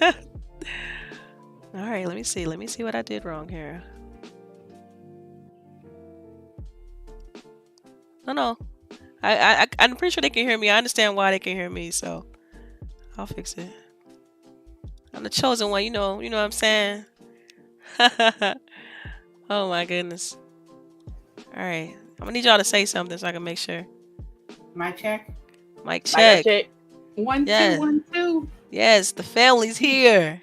All right, let me see. Let me see what I did wrong here. No, no. I'm pretty sure they can hear me. I understand why they can hear me, so I'll fix it. I'm the chosen one, you know what I'm saying? Oh my goodness. All right. I'm gonna need y'all to say something so I can make sure. My check. Mic I got check. check. 1 2 Yes. 1 2. Yes, the family's here.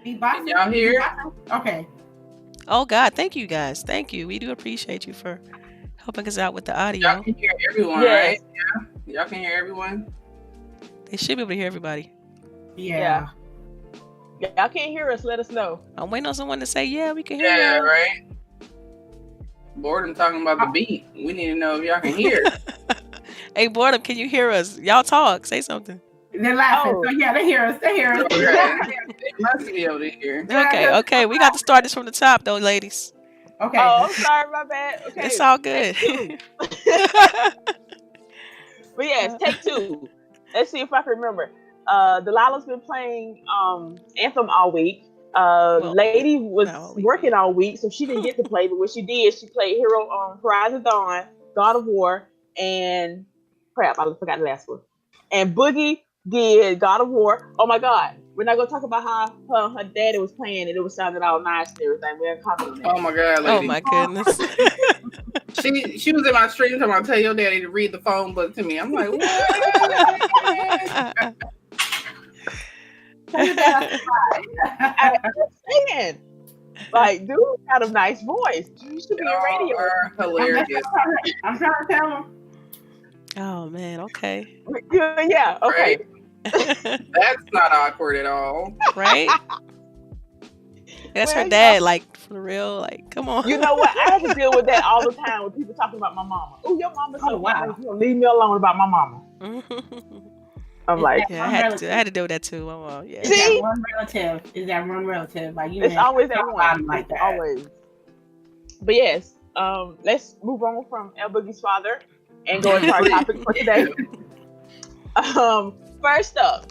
Can y'all hear? Okay. Oh God, thank you guys. Thank you. We do appreciate you for helping us out with the Y'all audio. can hear everyone, Yes. right? Yeah. Y'all can hear everyone. They should be able to hear everybody. Yeah. Y'all can't hear us, let us know. I'm waiting on someone to say, yeah, we can hear Yeah, you. right. Boredom talking about the beat. We need to know if y'all can hear. Hey, Boredom, can you hear us? Y'all talk. Say something. They're laughing. Oh. So yeah, they hear us. They hear us. Okay. They must be able to hear. Okay. We got to start this from the top, though, ladies. Okay. Oh, I'm sorry, my bad. Okay. It's all good. But yes, take two. Let's see if I can remember. Delilah's been playing Anthem all week. Well, Lady was not all week. working all week, so she didn't get to play. But when she did, she played Hero on Horizon Dawn, God of War, and crap, I forgot the last one. And Boogie did God of War. Oh my God, we're not gonna talk about how her daddy was playing and it was sounding all nice and everything. We're gonna comment on that. Oh my God, lady. Oh my goodness. She was in my stream talking about tell your daddy to read the phone book to me. I'm like, what? I'm just saying, like, dude got a nice voice. You should be in radio. Y'all are hilarious. I'm trying to tell them. Oh man, okay. Yeah, okay. That's not awkward at all. Right? That's Well, her dad, like for real. Like, come on. You know what? I have to deal with that all the time with people talking about my mama. Oh, your mama's so wow. nice. You know, leave me alone about my mama. I'm like, yeah, I had to deal with that too. My mom, yeah. Is that one relative? Is that one relative? Like you it's always that talk one. about 'em like It's that. always. But yes, let's move on from El Boogie's father and go into our topic for today. First up,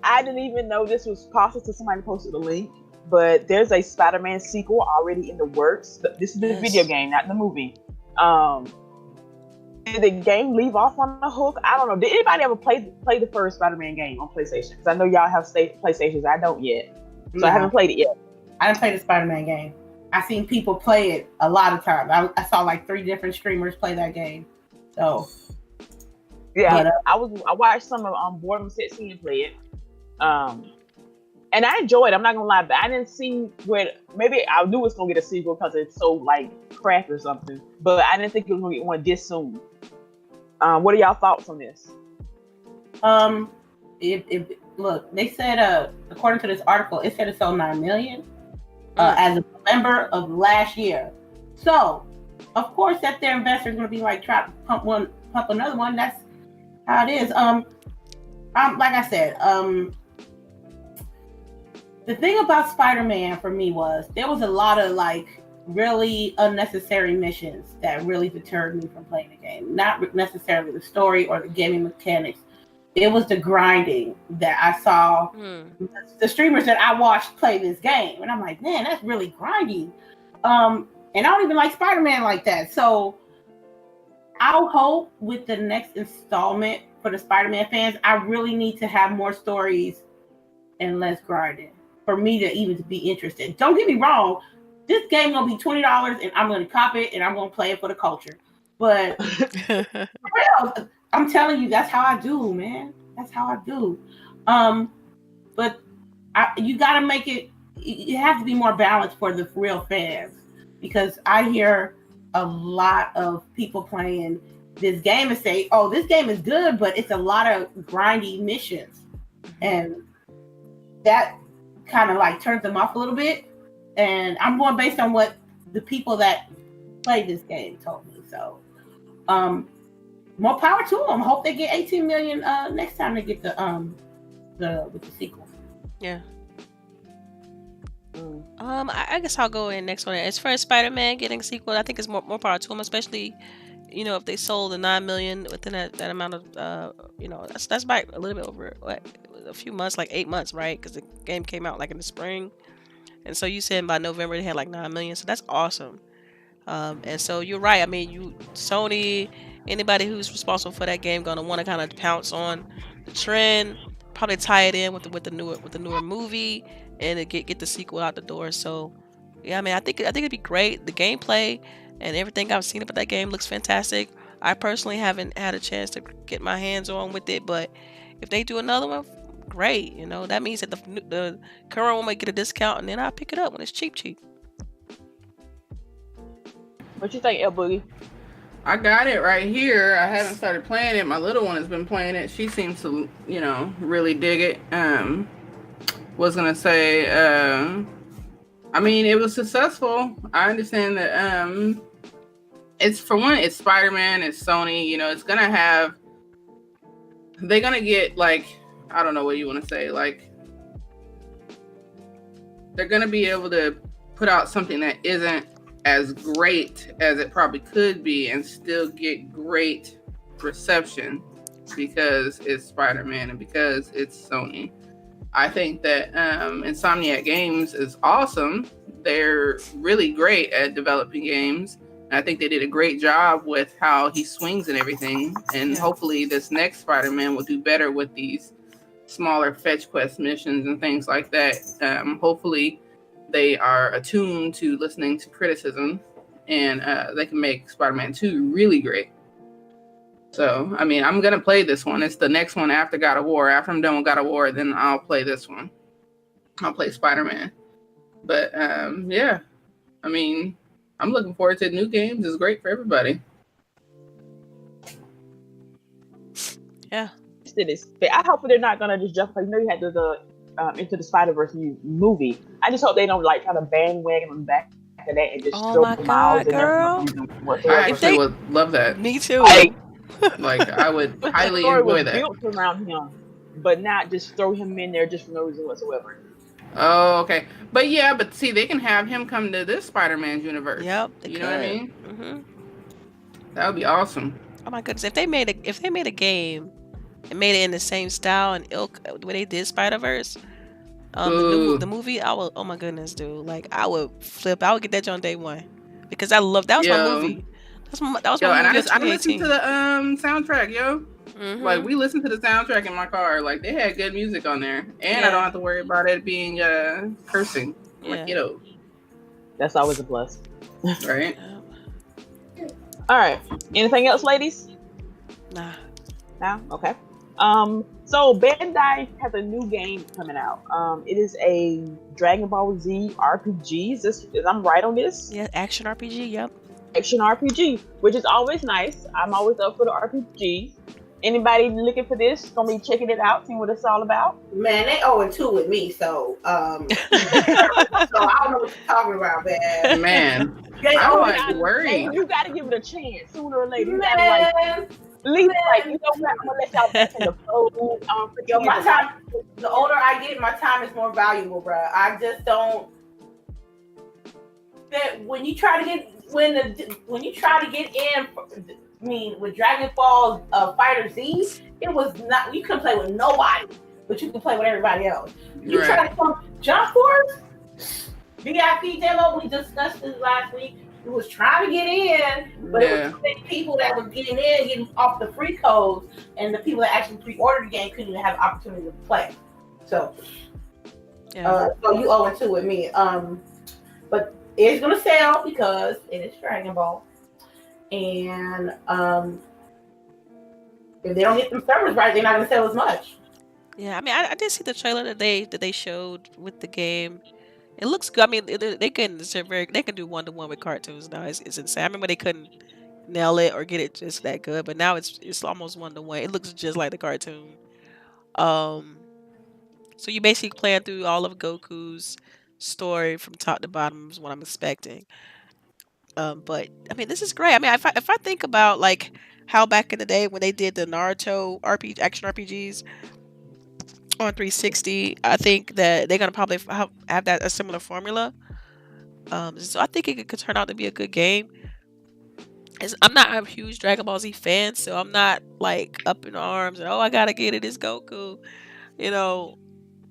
I didn't even know this was possible until somebody posted a link. But there's a Spider-Man sequel already in the works. This is the video game, not the movie. Did the game leave off on the hook? I don't know. Did anybody ever play the first Spider-Man game on PlayStation? Because I know y'all have PlayStations. I don't yet, so I haven't played it yet. I didn't play the Spider-Man game. I've seen people play it a lot of times. I saw like 3 different streamers play that game. So yeah, but, I watched some of Boredom Set C and play it. And I enjoyed it. I'm not gonna lie, but I didn't see where. Maybe I knew it was gonna get a sequel because it's so like crap or something. But I didn't think it was gonna get one this soon. What are y'all thoughts on this? Look, they said according to this article, it said it sold 9 million as a member of last year. So of course that their investors gonna be like try to pump another one. That's how it is. Like I said, the thing about Spider-Man for me was there was a lot of like really unnecessary missions that really deterred me from playing the game. Not necessarily the story or the gaming mechanics. It was the grinding that I saw the streamers that I watched play this game. And I'm like, man, that's really grinding. And I don't even like Spider-Man like that. So I'll hope with the next installment for the Spider-Man fans, I really need to have more stories and less grinding for me to even be interested. Don't get me wrong, this game gonna be $20 and I'm gonna cop it and I'm gonna play it for the culture. But for real, I'm telling you, that's how I do, man. That's how I do. But you gotta make it. You have to be more balanced for the real fans because I hear a lot of people playing this game and say, "Oh, this game is good, but it's a lot of grindy missions," and that kind of like turns them off a little bit. And I'm going based on what the people that play this game told me. So, more power to them. Hope they get 18 million next time they get with the sequel. Yeah. I guess I'll go in next one. As far as Spider-Man getting a sequel, I think it's more power to him, especially if they sold the 9 million within that amount of that's by a little bit over a few months, like 8 months, right? Because the game came out like in the spring, and so you said by November they had like 9 million, so that's awesome. And so you're right. I mean, Sony, anybody who's responsible for that game, gonna want to kind of pounce on the trend, probably tie it in with the newer movie, and to get the sequel out the door. So, yeah, I mean, I think it'd be great. The gameplay and everything I've seen about that game looks fantastic. I personally haven't had a chance to get my hands on with it, but if they do another one, great. That means that the current one might get a discount, and then I'll pick it up when it's cheap. What you think, LBOOGIE? I got it right here. I haven't started playing it. My little one has been playing it. She seems to, really dig it. Was gonna say, I mean, it was successful. I understand that. It's Spider-Man. It's Sony. It's gonna have. They're gonna get I don't know what you want to say. They're gonna be able to put out something that isn't as great as it probably could be and still get great reception because it's Spider-Man and because it's Sony. I think that Insomniac Games is awesome. They're really great at developing games. And I think they did a great job with how he swings and everything. And hopefully this next Spider-Man will do better with these smaller fetch quest missions and things like that. Hopefully they are attuned to listening to criticism, and they can make Spider-Man 2 really great. So, I mean, I'm going to play this one. It's the next one after God of War. After I'm done with God of War, then I'll play this one. I'll play Spider-Man. But, yeah. I mean, I'm looking forward to new games. It's great for everybody. Yeah. I hope they're not going to just jump. You had the Into the Spider-Verse movie. I just hope they don't try to bandwagon them back to that and just oh my God, girl! I actually would love that. Me too. I would highly enjoy that. Built around him, but not just throw him in there just for no reason whatsoever. Oh, okay. But see, they can have him come to this Spider-Man universe. Yep. You know what I mean? Mm-hmm. That would be awesome. Oh my goodness! If they made a game and made it in the same style and ilk the way they did Spider-Verse, the movie, I would. Oh my goodness, dude! I would flip. I would get that on day one because I love that was my movie. That was my movie. And I listened to the soundtrack, yo. Mm-hmm. We listened to the soundtrack in my car. They had good music on there, and I don't have to worry about it being cursing. Yeah. That's always a plus, right? All right. Anything else, ladies? Nah. No? Okay. So Bandai has a new game coming out. It is a Dragon Ball Z RPG. Is I'm right on this? Yeah, action RPG. Yep. Action RPG, which is always nice. I'm always up for the RPG. Anybody looking for this? Gonna be checking it out, seeing what it's all about. Man, they 0-2 with me, so so I don't know what you're talking about, man. I'm worried. You gotta give it a chance sooner or later. You Man. gotta at least you know what? I'm gonna let y'all back in the fold. Yo, my time. The older I get, my time is more valuable, bro. I just don't. That when you try to get in. I mean, with Dragon Ball Fighter Z, it was not. You couldn't play with nobody, but you can play with everybody else. You try to come Jump Force VIP demo. We discussed this last week. It was trying to get in, but it was people that were getting off the free codes, and the people that actually pre-ordered the game couldn't even have the opportunity to play. So, so you 0-2 with me. But it's gonna sell because it is Dragon Ball. And if they don't get them servers right, they're not gonna sell as much. Yeah, I mean, I did see the trailer that they showed with the game. It looks good. I mean, they can do 1-to-1 with cartoons now. It's insane. I remember they couldn't nail it or get it just that good, but now it's almost 1-to-1. It looks just like the cartoon. So you basically playing through all of Goku's story from top to bottom is what I'm expecting. But I mean, this is great. I mean, if I think about how back in the day when they did the Naruto action RPGs on 360, I think that they're gonna probably have that a similar formula. So I think it could turn out to be a good game. I'm not a huge Dragon Ball Z fan, so I'm not like up in arms and oh I gotta get it. It's Goku, you know.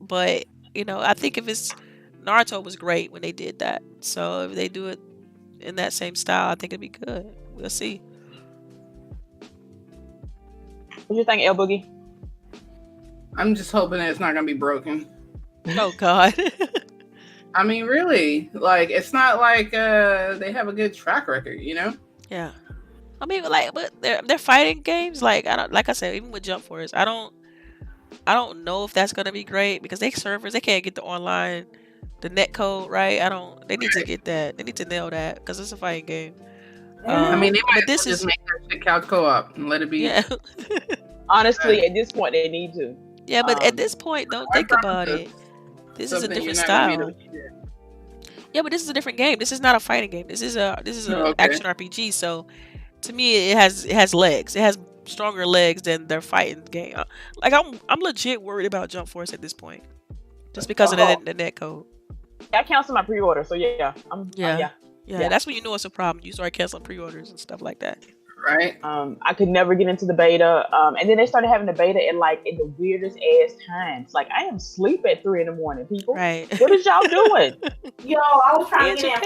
But I think if it's Naruto was great when they did that. So if they do it in that same style, I think it'd be good. We'll see. What do you think, LBOOGIE? I'm just hoping that it's not gonna be broken. Oh God. I mean, really, like it's not like they have a good track record, you know? Yeah. I mean, like, but they're fighting games. Like like I said, even with Jump Force, I don't know if that's gonna be great because they can't get the online, the net code right. They need to get that. They need to nail that because it's a fighting game. I mean, they might but this just is make that shit couch co-op and let it be. yeah. Honestly, at this point, they need to. Yeah, but at this point, don't think about it. This is a different style. Yeah, but this is a different game. This is not a fighting game. This is an action RPG. So to me, it has legs. It has stronger legs than their fighting game. Like I'm legit worried about Jump Force at this point, just because of the net code. That counts in my pre-order. So yeah, yeah. That's when you know it's a problem. You start canceling pre-orders and stuff like that. Right. I could never get into the beta. And then they started having the beta in the weirdest ass times. Like I am asleep at 3 a.m, people. Right. What is y'all doing? Yo, I was trying to get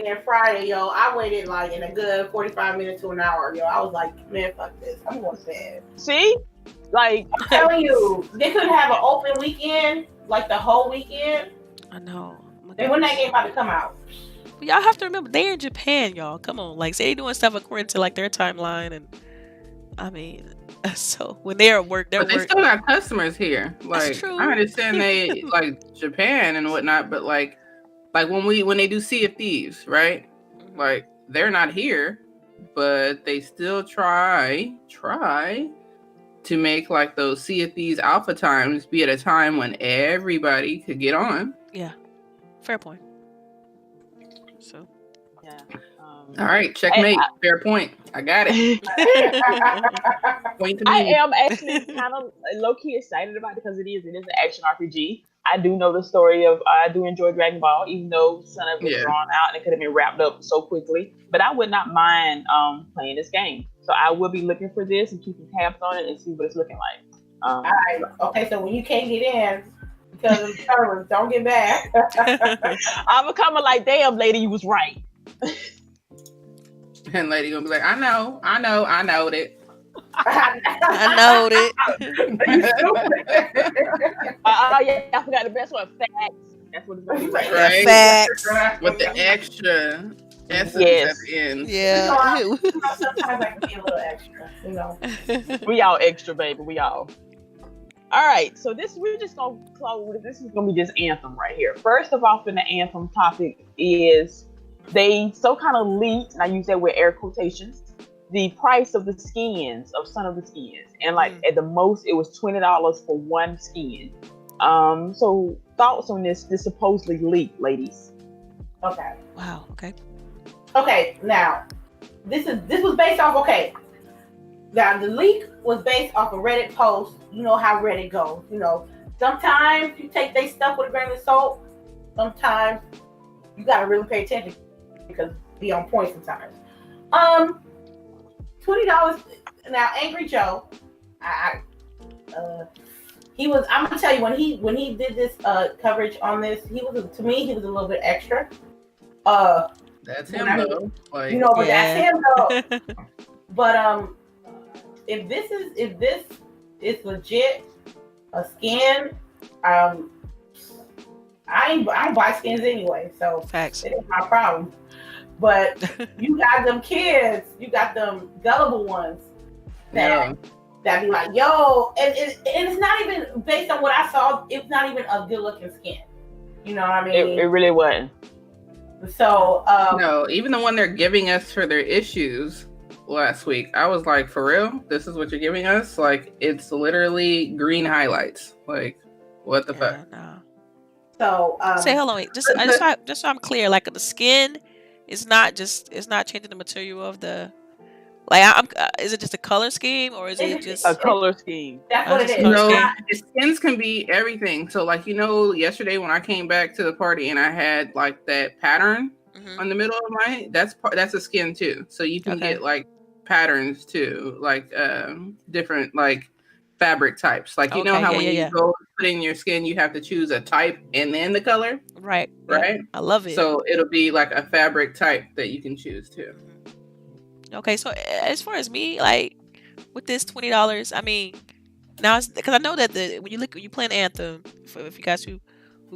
in Friday. Yo. I waited like in a good 45 minutes to an hour. Yo, I was like, man, fuck this. I'm going to bed. See? Like I'm telling you, they couldn't have an open weekend, like the whole weekend. I know. And when that game about to come out? But y'all have to remember they're in Japan, y'all. Come on, like they doing stuff according to like their timeline, and I mean, so when they're at work, they still got customers here. Like That's true. I understand they like Japan and whatnot, but like when they do Sea of Thieves, right? Like they're not here, but they still try to make like those Sea of Thieves alpha times be at a time when everybody could get on. Yeah, fair point. So yeah. All right, checkmate. Fair point. I got it. Point to me. I am actually kind of low-key excited about it because it is an action RPG. I do know the story of I do enjoy Dragon Ball, even though some of it was drawn out and it could have been wrapped up so quickly. But I would not mind playing this game. So I will be looking for this and keeping tabs on it and see what it's looking like. All right. Okay, so when you can't get in because of the servers, don't get back. I'm coming like, damn, lady, you was right. And lady gonna be like, I know it. I know it. Yeah, I forgot the best one. Facts. That's what it's gonna be. Right? Facts. With the extra essence Yes. at the end. Yeah. Sometimes I can be a little extra, you know. We all extra, baby. We all. All right, so we're just gonna close. This is gonna be this anthem right here. First of all, in the anthem topic is they kind of leaked, and I use that with air quotations, the price of the skins of some of the skins, and like at the most it was $20 for one skin. So thoughts on this supposedly leak, ladies? Okay. Wow. Okay. Okay. Now, this was based off. Okay. Now the leak was based off a Reddit post. You know how Reddit goes. You know, sometimes you take their stuff with a grain of salt. Sometimes you gotta really pay attention because be on point sometimes. $20. Now, Angry Joe, he was. I'm gonna tell you when he did this coverage on this, he was a little bit extra. That's him though. Like, you know, but that's him though. But if this is legit a skin, I ain't buy skins anyway, so Facts. it ain't my problem. But you got them kids, you got them gullible ones that be like, yo, and it's not even based on what I saw. It's not even a good looking skin. You know what I mean? It really wasn't. So no, even the one they're giving us for their issues last week, I was like, for real? This is what you're giving us? Like, it's literally green highlights. Like, what the fuck? No. So say hold on, wait. Just so I'm clear, like the skin is not changing the material of the. Like, is it just a color scheme or is it just a color scheme? That's what it is. No, the skins can be everything. So, like, you know, yesterday when I came back to the party and I had like that pattern Mm-hmm. on the middle of my, that's a skin too. So you can Okay. get like patterns too, like different like fabric types. Like you know Okay. how Yeah. when Yeah. you Yeah. go put in your skin, you have to choose a type and then the color, Right. Yeah. right? I love it. So it'll be like a fabric type that you can choose too. Okay. So as far as me, like with this $20, I mean, now it's because I know that when you play an Anthem, for if you guys who've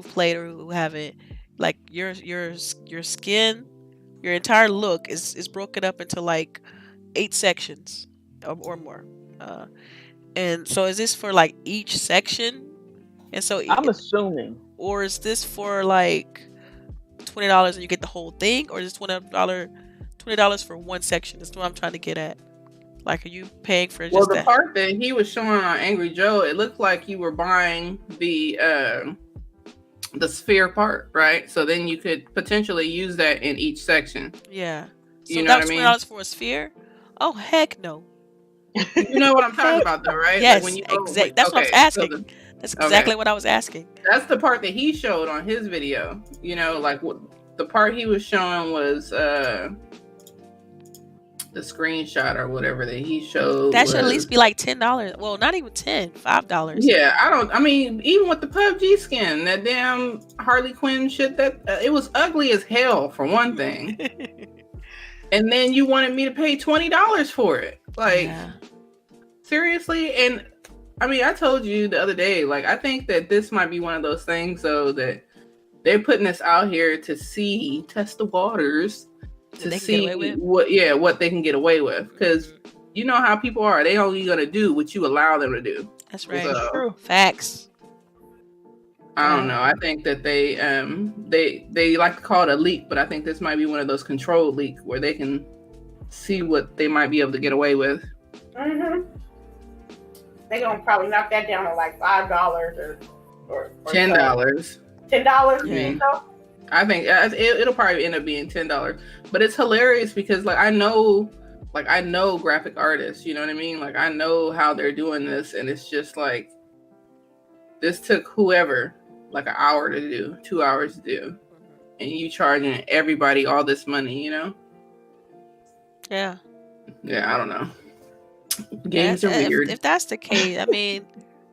played or who haven't, like your skin, your entire look is broken up into like 8 sections or more. Uh, and so is this for like each section? And so, I'm assuming. or is this for like $20 and you get the whole thing, or is this $20 for one section? That's what I'm trying to get at. Like, are you paying for Well, just the that? part that he was showing on Angry Joe, it looked like you were buying the sphere part, right? So then you could potentially use that in each section. Yeah. So You know that what was I mean? $20 for a sphere? Oh heck no. You know what I'm talking about, though, right? Yes, Like when you go, exactly. That's what I was okay, asking. That's exactly what I was asking. that's the part that he showed on his video. You know, like what the part he was showing was the screenshot or whatever that he showed. That should at least be like $10. Well, not even $5. Yeah, I mean, even with the PUBG skin, that damn Harley Quinn shit, that it was ugly as hell for one thing. And then you wanted me to pay $20 for it. Like, Yeah. seriously? And I mean, I told you the other day, like, I think that this might be one of those things, though, that they're putting this out here to test the waters, to see what they can get away with. Because you know how people are. They only going to do what you allow them to do. That's right. So, True. Facts. I don't know. I think that they like to call it a leak, but I think this might be one of those controlled leaks where they can see what they might be able to get away with. Mm-hmm. They're gonna probably knock that down to like $5 or $10. $10. Yeah. I think it'll probably end up being $10. But it's hilarious because I know graphic artists. You know what I mean? Like I know how they're doing this, and it's just like this took whoever like an hour to do, 2 hours to do, and you charging everybody all this money. You know? Yeah. Yeah, I don't know. Games are weird. If that's the case, I mean,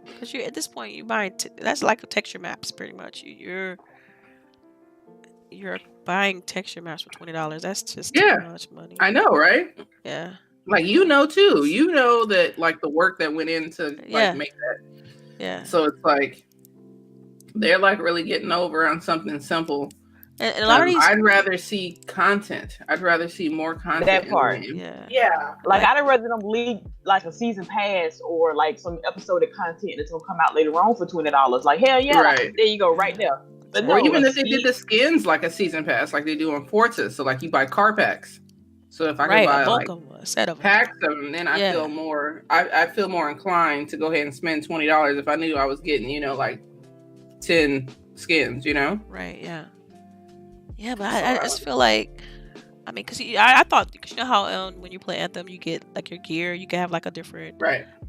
because at this point you're buying that's like texture maps, pretty much. You're buying texture maps for $20. That's just too much money. I know, right? Yeah. Like too. You know that like the work that went into like make that. Yeah. So it's like they're like really getting over on something simple. And a lot of these, I'd rather see content. I'd rather see more content. That part. Yeah. Like I'd rather them leave like a season pass or like some episode of content that's gonna come out later on for $20. Like hell yeah, right. Like, there you go, right there. But or even if they did the skins like a season pass, like they do on Forza. So like you buy car packs. So if I could buy like a set of packs of them, then I feel more. I feel more inclined to go ahead and spend $20 if I knew I was getting like 10 skins. You know? Right. Yeah. Yeah, but I just feel like, I mean, because I thought, because you know how when you play Anthem, you get like your gear, you can have like a different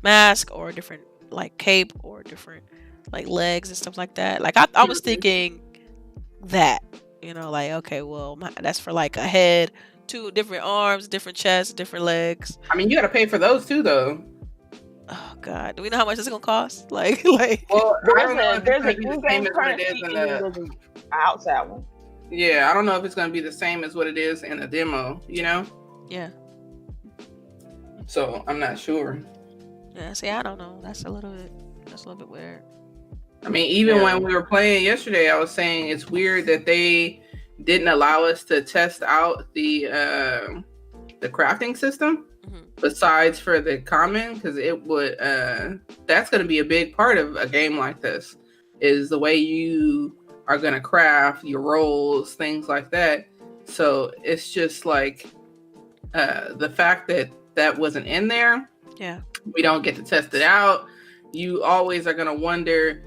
mask or a different like cape or different like legs and stuff like that. Like I was thinking that, like, okay, well, that's for like a head, 2 different arms, different chests, different legs. I mean, you got to pay for those too, though. Oh God, do we know how much this is gonna cost? Like, well, there's an in-game currency and there's an outside one. Yeah, I don't know if it's going to be the same as what it is in a demo, you know? Yeah. So, I'm not sure. Yeah, see, I don't know. That's a little bit weird. I mean, even when we were playing yesterday, I was saying it's weird that they didn't allow us to test out the crafting system besides for the common, because it would that's going to be a big part of a game like this, is the way you are going to craft your roles, things like that. So it's just like the fact that wasn't in there. Yeah. We don't get to test it out. You always are going to wonder,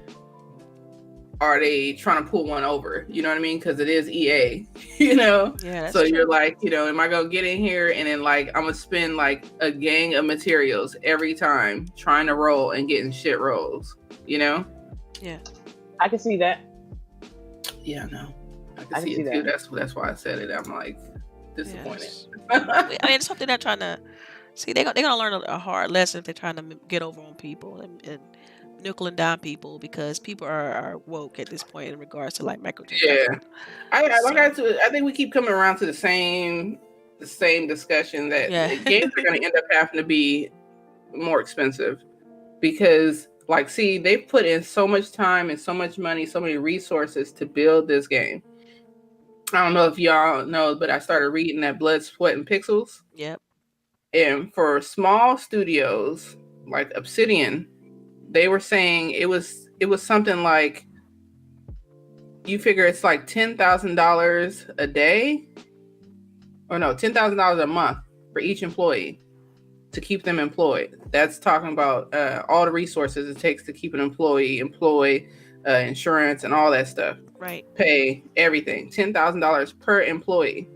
are they trying to pull one over? You know what I mean? Because it is EA, Yeah, that's so true. You're like, am I going to get in here and then like, I'm going to spend like a gang of materials every time trying to roll and getting shit rolls, Yeah. I can see that. Yeah, no. I can see it too. That's why I said it. I'm like disappointed. Yes. I mean, it's something they're trying to see. They're gonna learn a hard lesson if they're trying to get over on people and nickel and dime people, because people are woke at this point in regards to like microtransactions. Yeah, I think we keep coming around to the same discussion that games are going to end up having to be more expensive, because like, see, they've put in so much time and so much money, so many resources to build this game. I don't know if y'all know, but I started reading that Blood, Sweat, and Pixels. Yep. And for small studios like Obsidian, they were saying it was something like, you figure it's like $10,000 a day, or no, $10,000 a month for each employee to keep them employed. That's talking about all the resources it takes to keep an employee employed, insurance and all that stuff. Right. Pay everything. $10,000 per employee.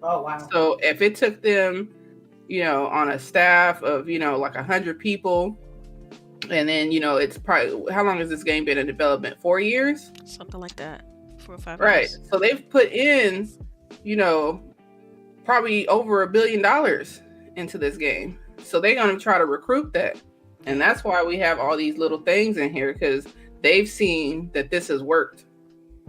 Oh, wow. So if it took them, on a staff of, like 100 people, and then, it's probably, how long has this game been in development? 4 years? Something like that. 4 or 5 right. years. So they've put in, probably over $1 billion into this game. So they're going to try to recruit that. And that's why we have all these little things in here, because they've seen that this has worked.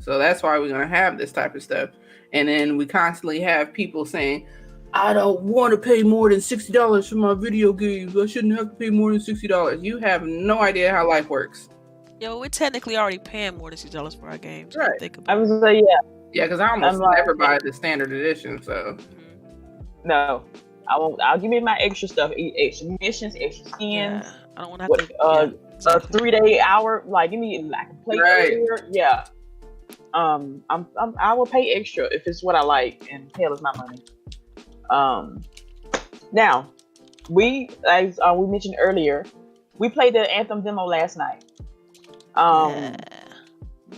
So that's why we're going to have this type of stuff. And then we constantly have people saying, I don't want to pay more than $60 for my video games. I shouldn't have to pay more than $60. You have no idea how life works. Yo, we're technically already paying more than $60 for our games. Right. Think about I was say, yeah. Yeah, because I almost never buy the standard edition. So no, I won't. I'll give me my extra stuff, extra missions, extra skins. Yeah, I don't want to have to. A 3-day hour, like give me like a play earlier. Yeah. I will pay extra if it's what I like, and hell is my money. Now, as we mentioned earlier, we played the Anthem demo last night.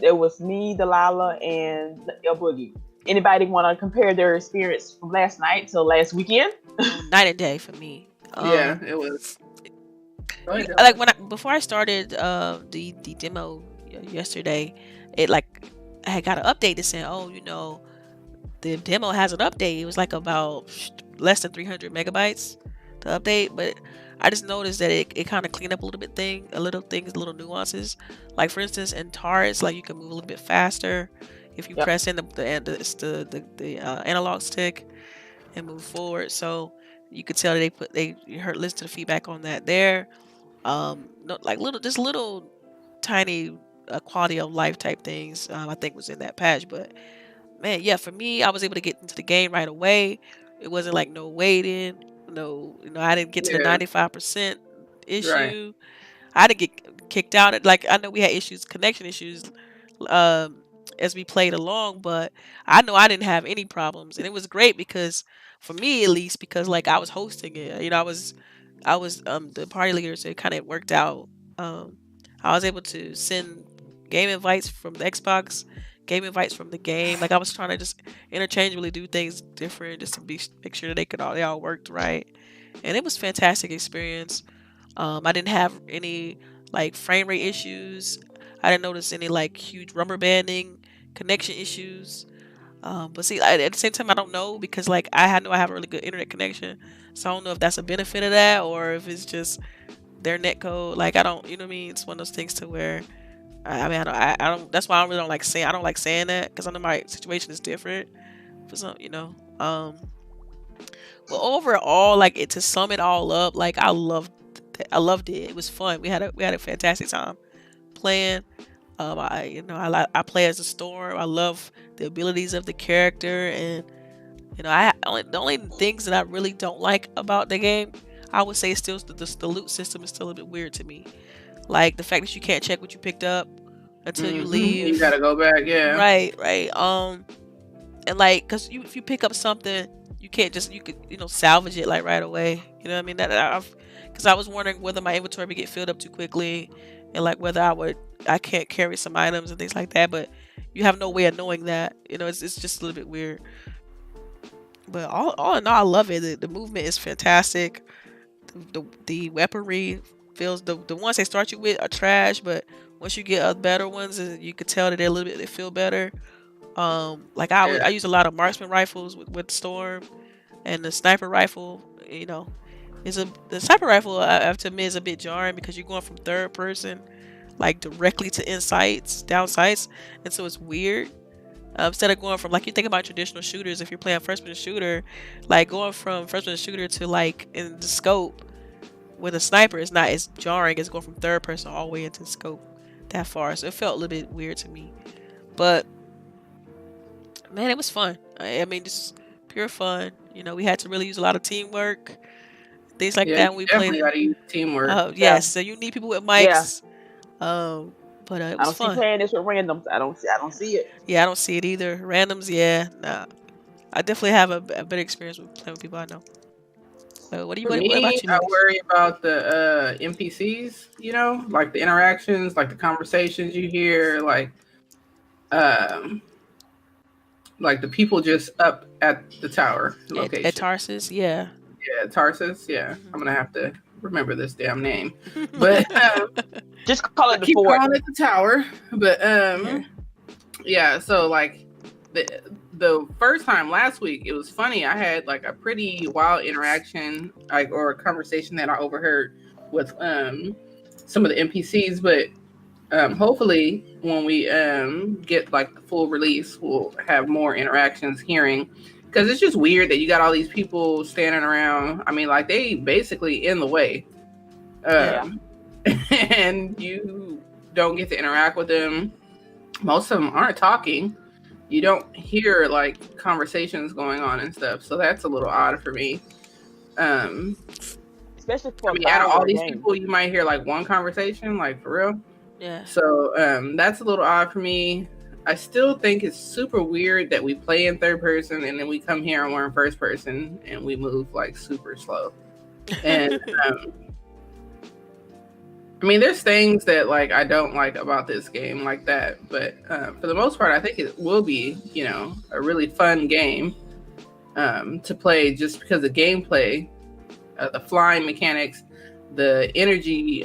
It was me, Delilah, and LBOOGIE. Anybody want to compare their experience from last night till last weekend? Night and day for me. Yeah, it was. Like before I started the demo yesterday, I had got an update that said, the demo has an update. It was like about less than 300 megabytes to update, but I just noticed that it kind of cleaned up a little nuances. Like for instance, in CHAREECE, like you can move a little bit faster if you press in the analog stick and move forward. So you could tell they listen to the feedback on that there. Little tiny quality of life type things. I think was in that patch, but man, yeah, for me, I was able to get into the game right away. It wasn't like no waiting. No, I didn't get to the 95% issue. Right. I didn't get kicked out. I know we had connection issues, as we played along, but I know I didn't have any problems, and it was great because, for me at least, because I was hosting it. I was the party leader, so it kind of worked out. I was able to send game invites from the Xbox, game invites from the game. I was trying to just interchangeably do things different, just to make sure that they all worked right. And it was a fantastic experience. I didn't have any frame rate issues. I didn't notice any huge rubber banding connection issues. But see, at the same time, I don't know, because I have a really good internet connection, so I don't know if that's a benefit of that or if it's just their net code. I don't, you know what I mean? It's one of those things to where, I don't. That's why I really don't like saying. I don't like saying that, because I know my situation is different for some, But overall, to sum it all up, I loved it. It was fun. We had a fantastic time playing. I play as a Storm. I love the abilities of the character, and the only things that I really don't like about the game, I would say, still the loot system is still a bit weird to me. The fact that you can't check what you picked up until you leave. You gotta go back, yeah. Right. And because if you pick up something, you can't just salvage it right away. You know what I mean? Because I was wondering whether my inventory would get filled up too quickly, and whether I can't carry some items and things like that. But you have no way of knowing that. It's just a little bit weird. But all in all, I love it. The movement is fantastic. The weaponry feels, the ones they start you with are trash, but once you get better ones, you can tell that they feel better. Like I use a lot of marksman rifles with Storm, and the sniper rifle. You know, the sniper rifle. I have to admit is a bit jarring because you're going from third person, like directly to down sights, and so it's weird. Instead of going from, like, you think about traditional shooters, if you're playing first person shooter, like going from first person shooter to like in the scope with a sniper is not as jarring as going from third person all the way into the scope that far. So it felt a little bit weird to me. But man, it was fun. I mean, just pure fun. You know, we had to really use a lot of teamwork, things like that when we played. Definitely got to use teamwork. Yes, so you need people with mics. But it was I don't fun. see playing this with randoms. I don't see it. Yeah, I don't see it either. Randoms, yeah, nah. I definitely have a better experience with playing with people I know. What about you? I worry about the NPCs. You know, like the interactions, like the conversations you hear, like the people just up at the tower location. At Tarsus, yeah. Yeah, Tarsus. Yeah, I'm gonna have to remember this damn name, but just call it the keep fort. calling it the tower. But yeah. So like the first time last week, it was funny. I had like a pretty wild interaction, like, or a conversation that I overheard with some of the NPCs. But hopefully, when we get like the full release, we'll have more interactions hearing. Because it's just weird that you got all these people standing around. I mean, like, they basically in the way. And you don't get to interact with them. Most of them aren't talking. You don't hear, like, conversations going on and stuff. So that's a little odd for me. Especially for out of all these people, you might hear, like, one conversation, like, for real. Yeah. So that's a little odd for me. I still think it's super weird that we play in third person and then we come here and we're in first person and we move like super slow. And I mean, there's things that like I don't like about this game like that, but for the most part, I think it will be, you know, a really fun game to play just because the gameplay, the flying mechanics, the energy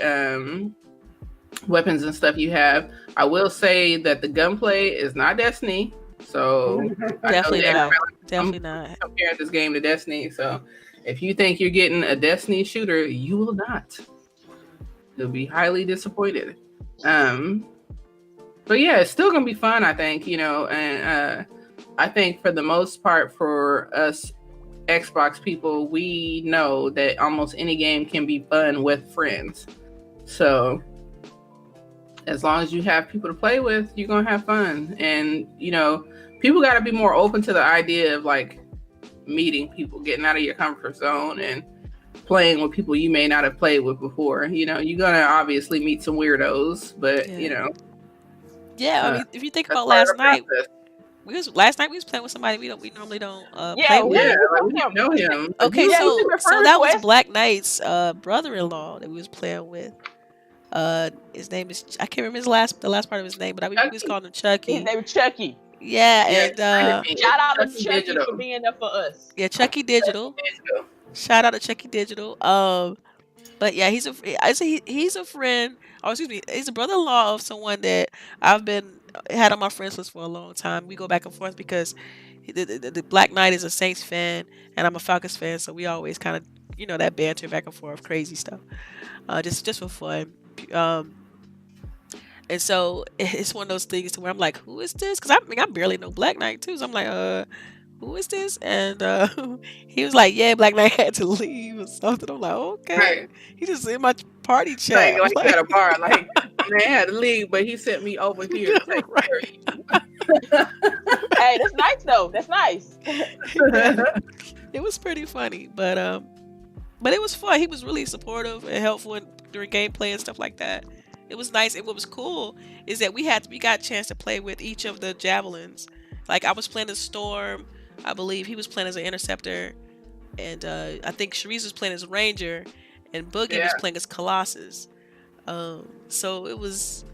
weapons and stuff you have. I will say that the gunplay is not Destiny, so definitely not. Compare this game to Destiny. So if you think you're getting a Destiny shooter, you will not. You'll be highly disappointed. But yeah, it's still gonna be fun, I think. You know, and I think for the most part, for us Xbox people, we know that almost any game can be fun with friends. So as long as you have people to play with, you're going to have fun. And, you know, people got to be more open to the idea of like meeting people, getting out of your comfort zone and playing with people you may not have played with before. You know, you're going to obviously meet some weirdos, but you know. Yeah. I mean, if you think about last night we was playing with somebody we normally don't play with. Yeah, like, we didn't know him. Okay, so that was Black Knight's brother-in-law that we was playing with. His name is, I can't remember the last part of his name, but we was calling him Chucky. His name is Chucky. Yeah, and shout out to Chucky for being there for us. Yeah, Chucky Digital. Shout out to Chucky Digital. But yeah, he's a friend. Oh, excuse me, he's a brother-in-law of someone that I've had on my friends list for a long time. We go back and forth because the Black Knight is a Saints fan and I'm a Falcons fan, so we always kind of, you know, that banter back and forth, crazy stuff. Just for fun. And so it's one of those things to where I'm like, who is this? Because I barely know Black Knight too. So I'm like, who is this? And he was like, yeah, Black Knight had to leave or something. I'm like, okay. Right. He just in my party chat. Like at a bar, like, man, I had to leave, but he sent me over here to take care of you. Hey, that's nice though. That's nice. It was pretty funny, but it was fun. He was really supportive and helpful during gameplay and stuff like that. It was nice. And what was cool is that we got a chance to play with each of the javelins. Like I was playing as Storm, I believe he was playing as an interceptor, and I think CHAREECE was playing as a ranger, and Boogie was playing as Colossus. So it was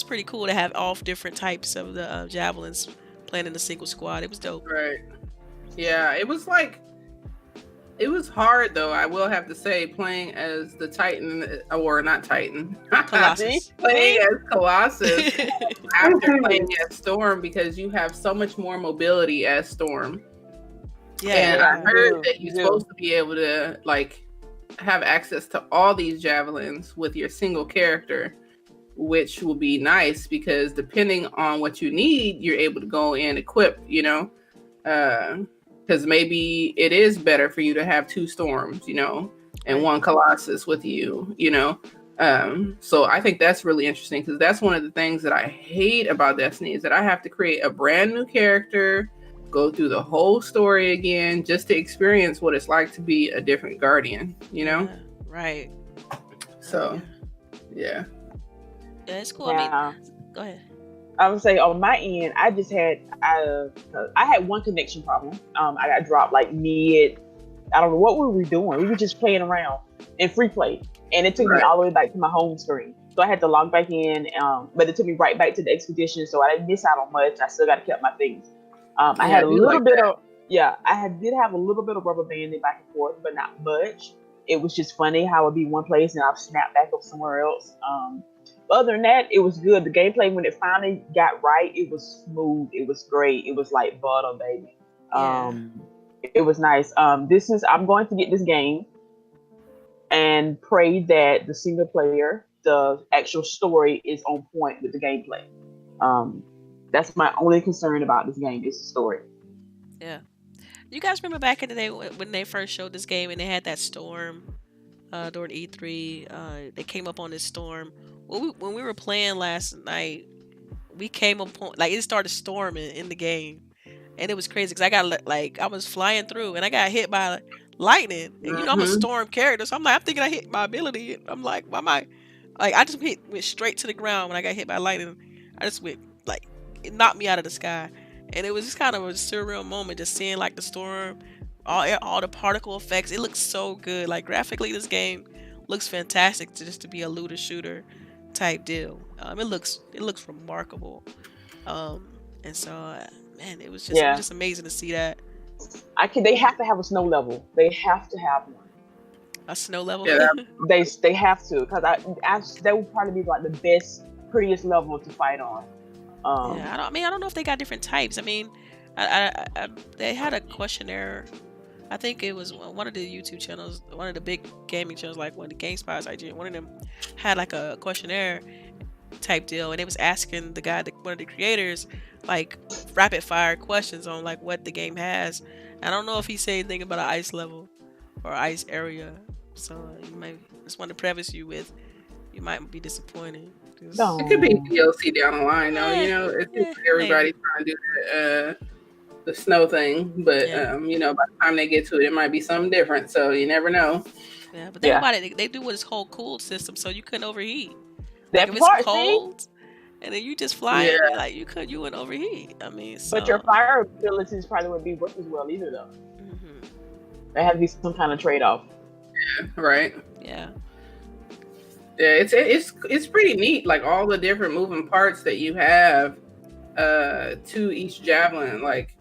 pretty cool to have all different types of the javelins playing in a single squad. It was dope. Right. Yeah, it was like It was hard though. I will have to say, playing as the Titan, or not Titan, Colossus. playing as Colossus after playing as Storm, because you have so much more mobility as Storm. And I heard that you're supposed to be able to like have access to all these javelins with your single character, which will be nice because depending on what you need, you're able to go and equip, you know, because maybe it is better for you to have 2 Storms, you know, and 1 Colossus with you, you know. So I think that's really interesting, because that's one of the things that I hate about Destiny, is that I have to create a brand new character, go through the whole story again just to experience what it's like to be a different Guardian, you know? Yeah, right. So, yeah. Yeah, it's cool. I mean, go ahead. I would say on my end, I just had I had one connection problem. I got dropped like mid. I don't know what we were doing. We were just playing around in free play, and it took me all the way back to my home screen. So I had to log back in, but it took me right back to the expedition. So I didn't miss out on much. I still got to keep my things. I had a little bit of did have a little bit of rubber banding back and forth, but not much. It was just funny how it'd be one place and I'll snap back up somewhere else. Other than that, it was good. The gameplay, when it finally got right, it was smooth. It was great. It was like butter, baby. It was nice. I'm going to get this game and pray that the single player, the actual story, is on point with the gameplay. That's my only concern about this game, is the story. Yeah. You guys remember back in the day when they first showed this game and they had that storm during E3? They came up on this storm. When we were playing last night, we came up on, like, it started storming in the game. And it was crazy because I was flying through and I got hit by lightning. And, you know, I'm a storm character. So I'm thinking I hit my ability. I'm like, why am I? Like, I just went straight to the ground when I got hit by lightning. I just went, like, it knocked me out of the sky. And it was just kind of a surreal moment, just seeing like the storm, all the particle effects. It looks so good. Like, graphically, this game looks fantastic to be a looter shooter type deal. It looks remarkable. And so, man, it was just amazing to see that. They have to have a snow level. They have to have one. A snow level. Yeah, they have to, because that would probably be like the best, prettiest level to fight on. I don't know if they got different types. I mean, they had a questionnaire. I think it was one of the YouTube channels, one of the big gaming channels, like one of the GameSpots, IGN. One of them had like a questionnaire type deal, and it was asking the guy, one of the creators, like rapid fire questions on like what the game has. I don't know if he said anything about an ice level or ice area, so you might just want to preface you with, you might be disappointed. No. It could be DLC down the line, though. You know, it's everybody trying to do the snow thing, but you know, by the time they get to it, it might be something different. So you never know. Yeah, but think about it. They do this whole cool system, so you couldn't overheat. That like, part, if it's cold, and then you just fly, like you wouldn't overheat. I mean, so. But your fire abilities probably wouldn't be worth as well either, though. Mm-hmm. There had to be some kind of trade-off. Yeah. Right. Yeah. Yeah, it's pretty neat, like all the different moving parts that you have to each javelin, like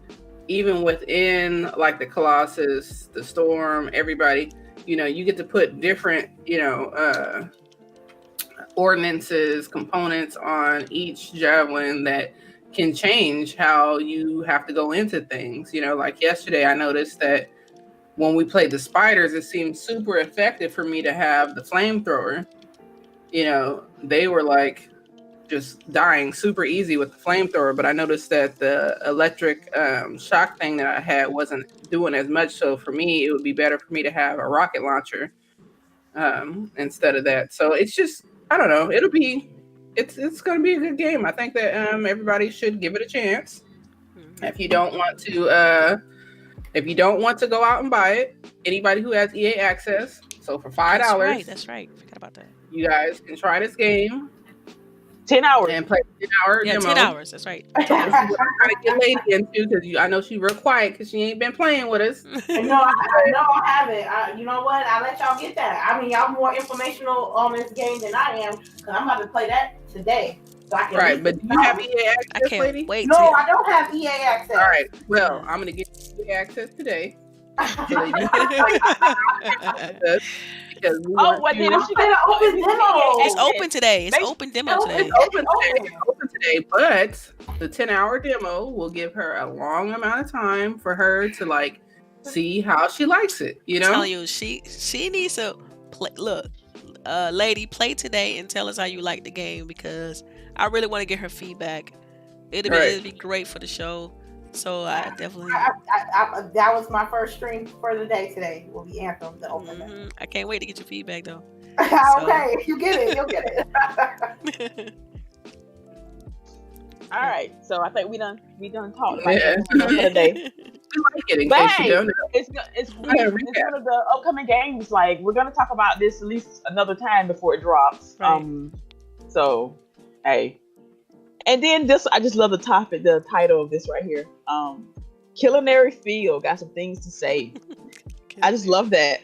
even within like the Colossus, the Storm, everybody, you know, you get to put different, you know, ordinances, components on each javelin that can change how you have to go into things. You know, like yesterday I noticed that when we played the spiders, it seemed super effective for me to have the flamethrower. You know, they were like just dying super easy with the flamethrower, but I noticed that the electric shock thing that I had wasn't doing as much. So for me, it would be better for me to have a rocket launcher instead of that. So it's just, I don't know. It's going to be a good game. I think that everybody should give it a chance. If you don't want to go out and buy it, anybody who has EA access, so for $5, that's right. Forgot about that. You guys can try this game. 10 hours. And play 10 hours. Yeah, 10 hours. That's right. I'm trying to get Lady into, because I know she's real quiet because she ain't been playing with us. No, I haven't. You know what? I'll let y'all get that. I mean, y'all more informational on this game than I am, because I'm about to play that today. So I can but do you have EA access, I can't Lady? wait. No, I don't have EA access. All right. Well, I'm going to get EA access today. so that you can play with us because we Oh, want well, then you. if she got Open demo. It's open today. It's Make- open demo today. It's open today. It's open today, but the 10-hour demo will give her a long amount of time for her to like see how she likes it. You I'm know, telling you, she needs to play. Look, lady, play today and tell us how you like the game because I really want to get her feedback. It'd be great for the show. So I definitely. That was my first stream for the day today. Will be Anthem, the open. I can't wait to get your feedback though. Okay, if you get it, you'll get it. All right, so I think we done talked about Yeah. that for the day. we like it in But case hey, you don't know. it's one of the upcoming games. Like we're gonna talk about this at least another time before it drops. Right. So hey, and then this I just love the title of this right here. Culinary Field got some things to say. I just love that.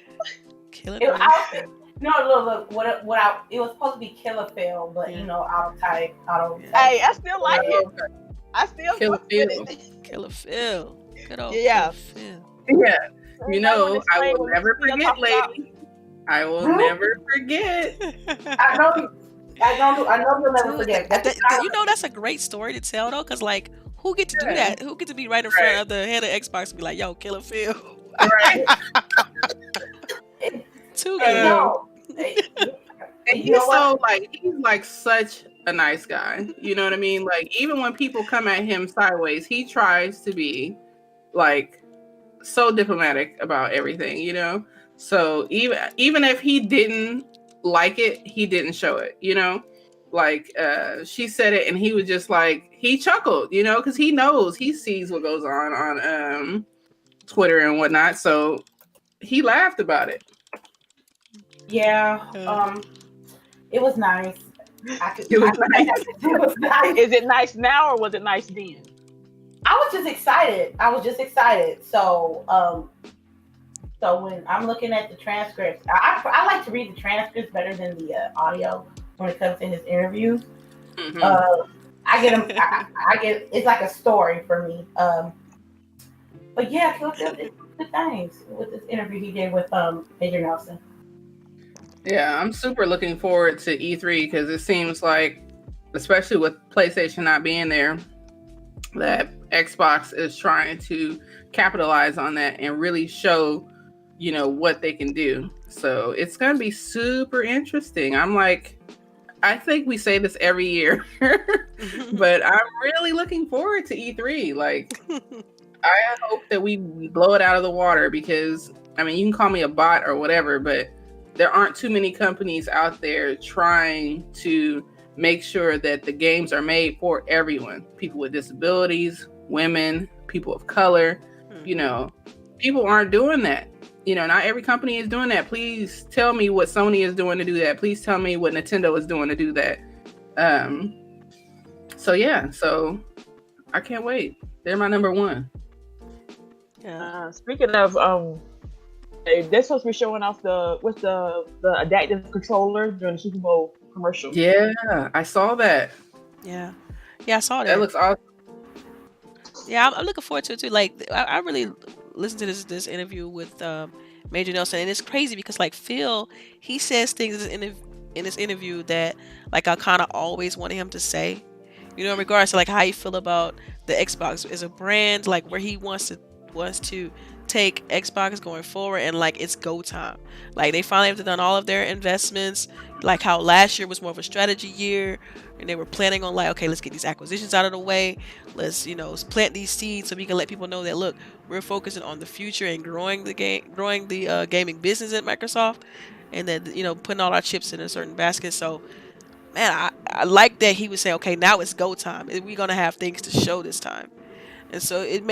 Look. It was supposed to be Killer Fail, but auto type. Hey, I still like it. I still Killer Phil. Killer Phil. Good old Yeah. Killer Phil. Yeah. You know, I will never forget, lady. I will never forget. I know you'll never forget. That's a great story to tell though, because like, who get to do that? Who get to be right in front of the head of Xbox and be like, "Yo, Killer Phil." Right. Too good. He's like such a nice guy. You know what I mean? Like even when people come at him sideways, he tries to be like so diplomatic about everything, you know? So even if he didn't like it, he didn't show it, you know? Like she said it and he was just like he chuckled, you know, because he sees what goes on Twitter and whatnot. So he laughed about it. Yeah. It was nice. It was nice. Is it nice now or was it nice then? I was just excited. So when I'm looking at the transcripts, I like to read the transcripts better than the audio when it comes to his interviews. Mm-hmm. I get it's like a story for me. But yeah, Killer Phil did good things with this interview he did with Major Nelson. Yeah, I'm super looking forward to E3 because it seems like, especially with PlayStation not being there, that Xbox is trying to capitalize on that and really show, what they can do. So it's going to be super interesting. I think we say this every year, but I'm really looking forward to E3. Like, I hope that we blow it out of the water because, you can call me a bot or whatever, but there aren't too many companies out there trying to make sure that the games are made for everyone. People with disabilities, women, people of color, people aren't doing that. Not every company is doing that. Please tell me what Sony is doing to do that. Please tell me what Nintendo is doing to do that. So I can't wait. They're my number one. Speaking of, they're supposed to be showing off the adaptive controller during the Super Bowl commercial. Yeah, I saw that. Yeah, I saw that. That looks awesome. Yeah, I'm looking forward to it too. Like, I really listened to this interview with Major Nelson, and it's crazy because like Phil, he says things in this interview that like I kind of always wanted him to say. In regards to like how you feel about the Xbox as a brand, like where he wants to take Xbox going forward, and like it's go time. Like they finally have done all of their investments, like how last year was more of a strategy year and they were planning on like, okay, let's get these acquisitions out of the way, let's plant these seeds so we can let people know that look, we're focusing on the future and growing the gaming business at Microsoft, and then putting all our chips in a certain basket. So man, I like that he would say, okay, now it's go time, we're gonna have things to show this time. And so it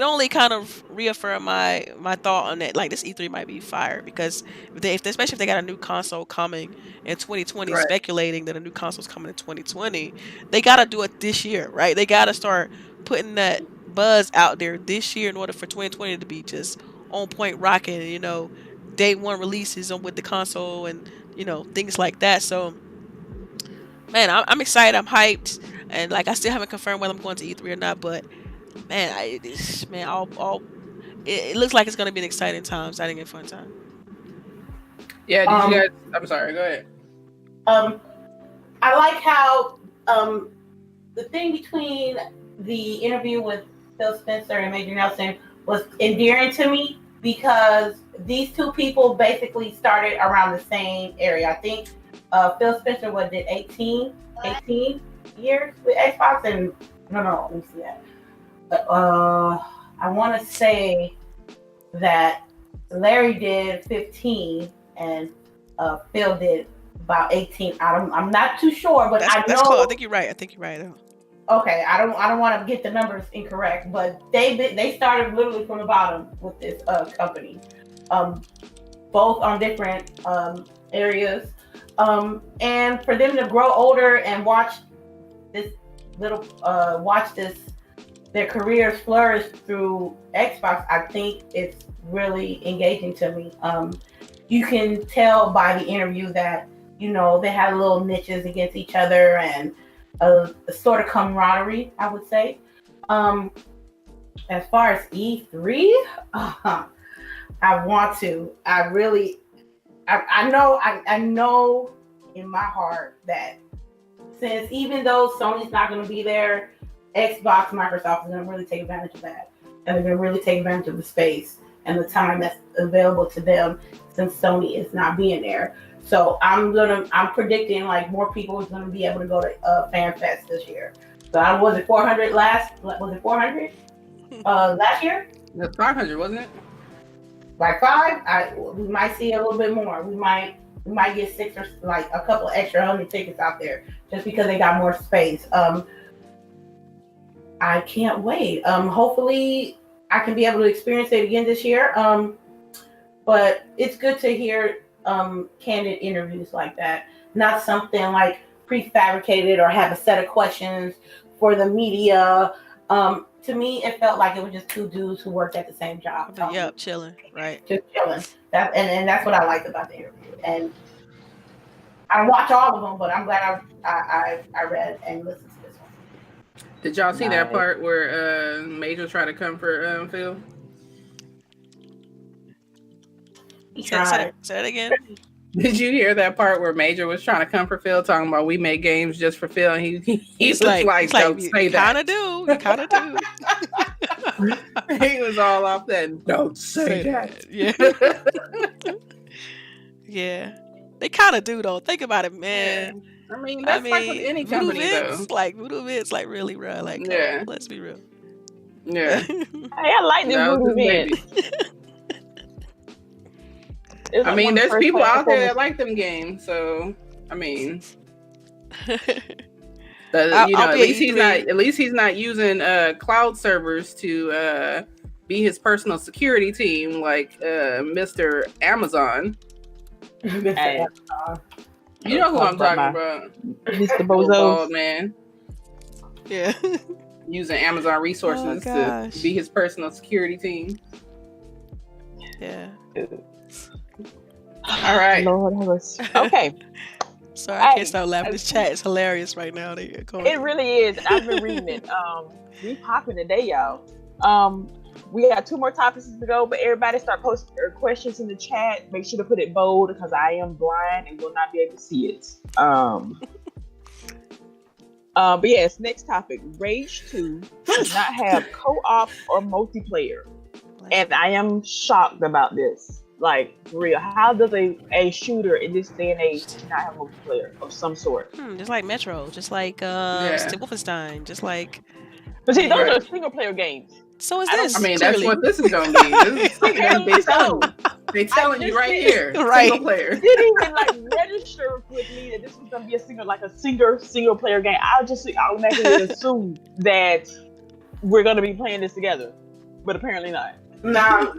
only kind of reaffirmed my thought on that. Like this E3 might be fire because especially if they got a new console coming in 2020, right. Speculating that a new console's coming in 2020, they gotta do it this year, right? They gotta start putting that buzz out there this year in order for 2020 to be just on point, rocking. Day one releases with the console and things like that. So man, I'm excited. I'm hyped. And like I still haven't confirmed whether I'm going to E3 or not, but man, it looks like it's gonna be an exciting time, exciting and fun time. Yeah, did you guys? I'm sorry. Go ahead. I like how the thing between the interview with Phil Spencer and Major Nelson was endearing to me because these two people basically started around the same area. I think Phil Spencer did 18 years with Xbox, and no, let me see that. I want to say that Larry did 15 and Phil did about 18. I'm not too sure, but I know. That's cool. I think you're right. Okay, I don't want to get the numbers incorrect, but they started literally from the bottom with this company, both on different areas, and for them to grow older and watch their careers flourish through Xbox, I think it's really engaging to me. You can tell by the interview that they had little niches against each other and a sort of camaraderie, I would say. As far as E3, I know in my heart that since even though Sony's not going to be there, Xbox, Microsoft is going to really take advantage of that. And they're going to really take advantage of the space and the time that's available to them since Sony is not being there. So I'm predicting like more people is going to be able to go to FanFest this year. So was it 400 last? Was it 400 last year? That's 500, wasn't it? Like 5? We might see a little bit more. We might get 6 or like a couple extra 100 tickets out there just because they got more space. I can't wait. Hopefully I can be able to experience it again this year. But it's good to hear candid interviews like that, not something like prefabricated or have a set of questions for the media. To me, it felt like it was just two dudes who worked at the same job. Yep, chilling, right? Just chilling. And that's what I liked about the interview. And I watch all of them, but I'm glad I read and listened to this one. Did y'all see that part where Major tried to come for Phil? Say it again. Did you hear that part where Major was trying to come for Phil, talking about we make games just for Phil? And he's like, don't say that. You kind of do. He was all off that. Don't say that. Yeah. Yeah. They kind of do though. Think about it, man. Yeah. I mean, like with any company though. Voodoo Vince, like really, bro. Like, let's be real. Yeah. Hey, I like them Voodoo Vince. I mean, there's people out there that like them games, so I mean, at least he's not using cloud servers to be his personal security team like Mr. Amazon. Hey. You know who I'm talking about, Mr. Bozo, man. Yeah, using Amazon resources to be his personal security team. Yeah. All right. Lord, okay. Sorry, I can't stop laughing. This chat is hilarious right now. It really is. I've been reading it. We popping today, y'all. We got 2 more topics to go, but everybody start posting their questions in the chat. Make sure to put it bold because I am blind and will not be able to see it. But yes, next topic. Rage 2 does not have co-op or multiplayer. And I am shocked about this. Like, for real, how does a shooter in this day and age not have multiplayer of some sort? Just like Metro, just like Wolfenstein, just like... But see, those are single player games. So is this. I mean, clearly. That's what this is going to be. They telling you right here. Right. Single player. Didn't even register with me that this was going to be a single player game. I'll automatically assume that we're going to be playing this together. But apparently not. Nah.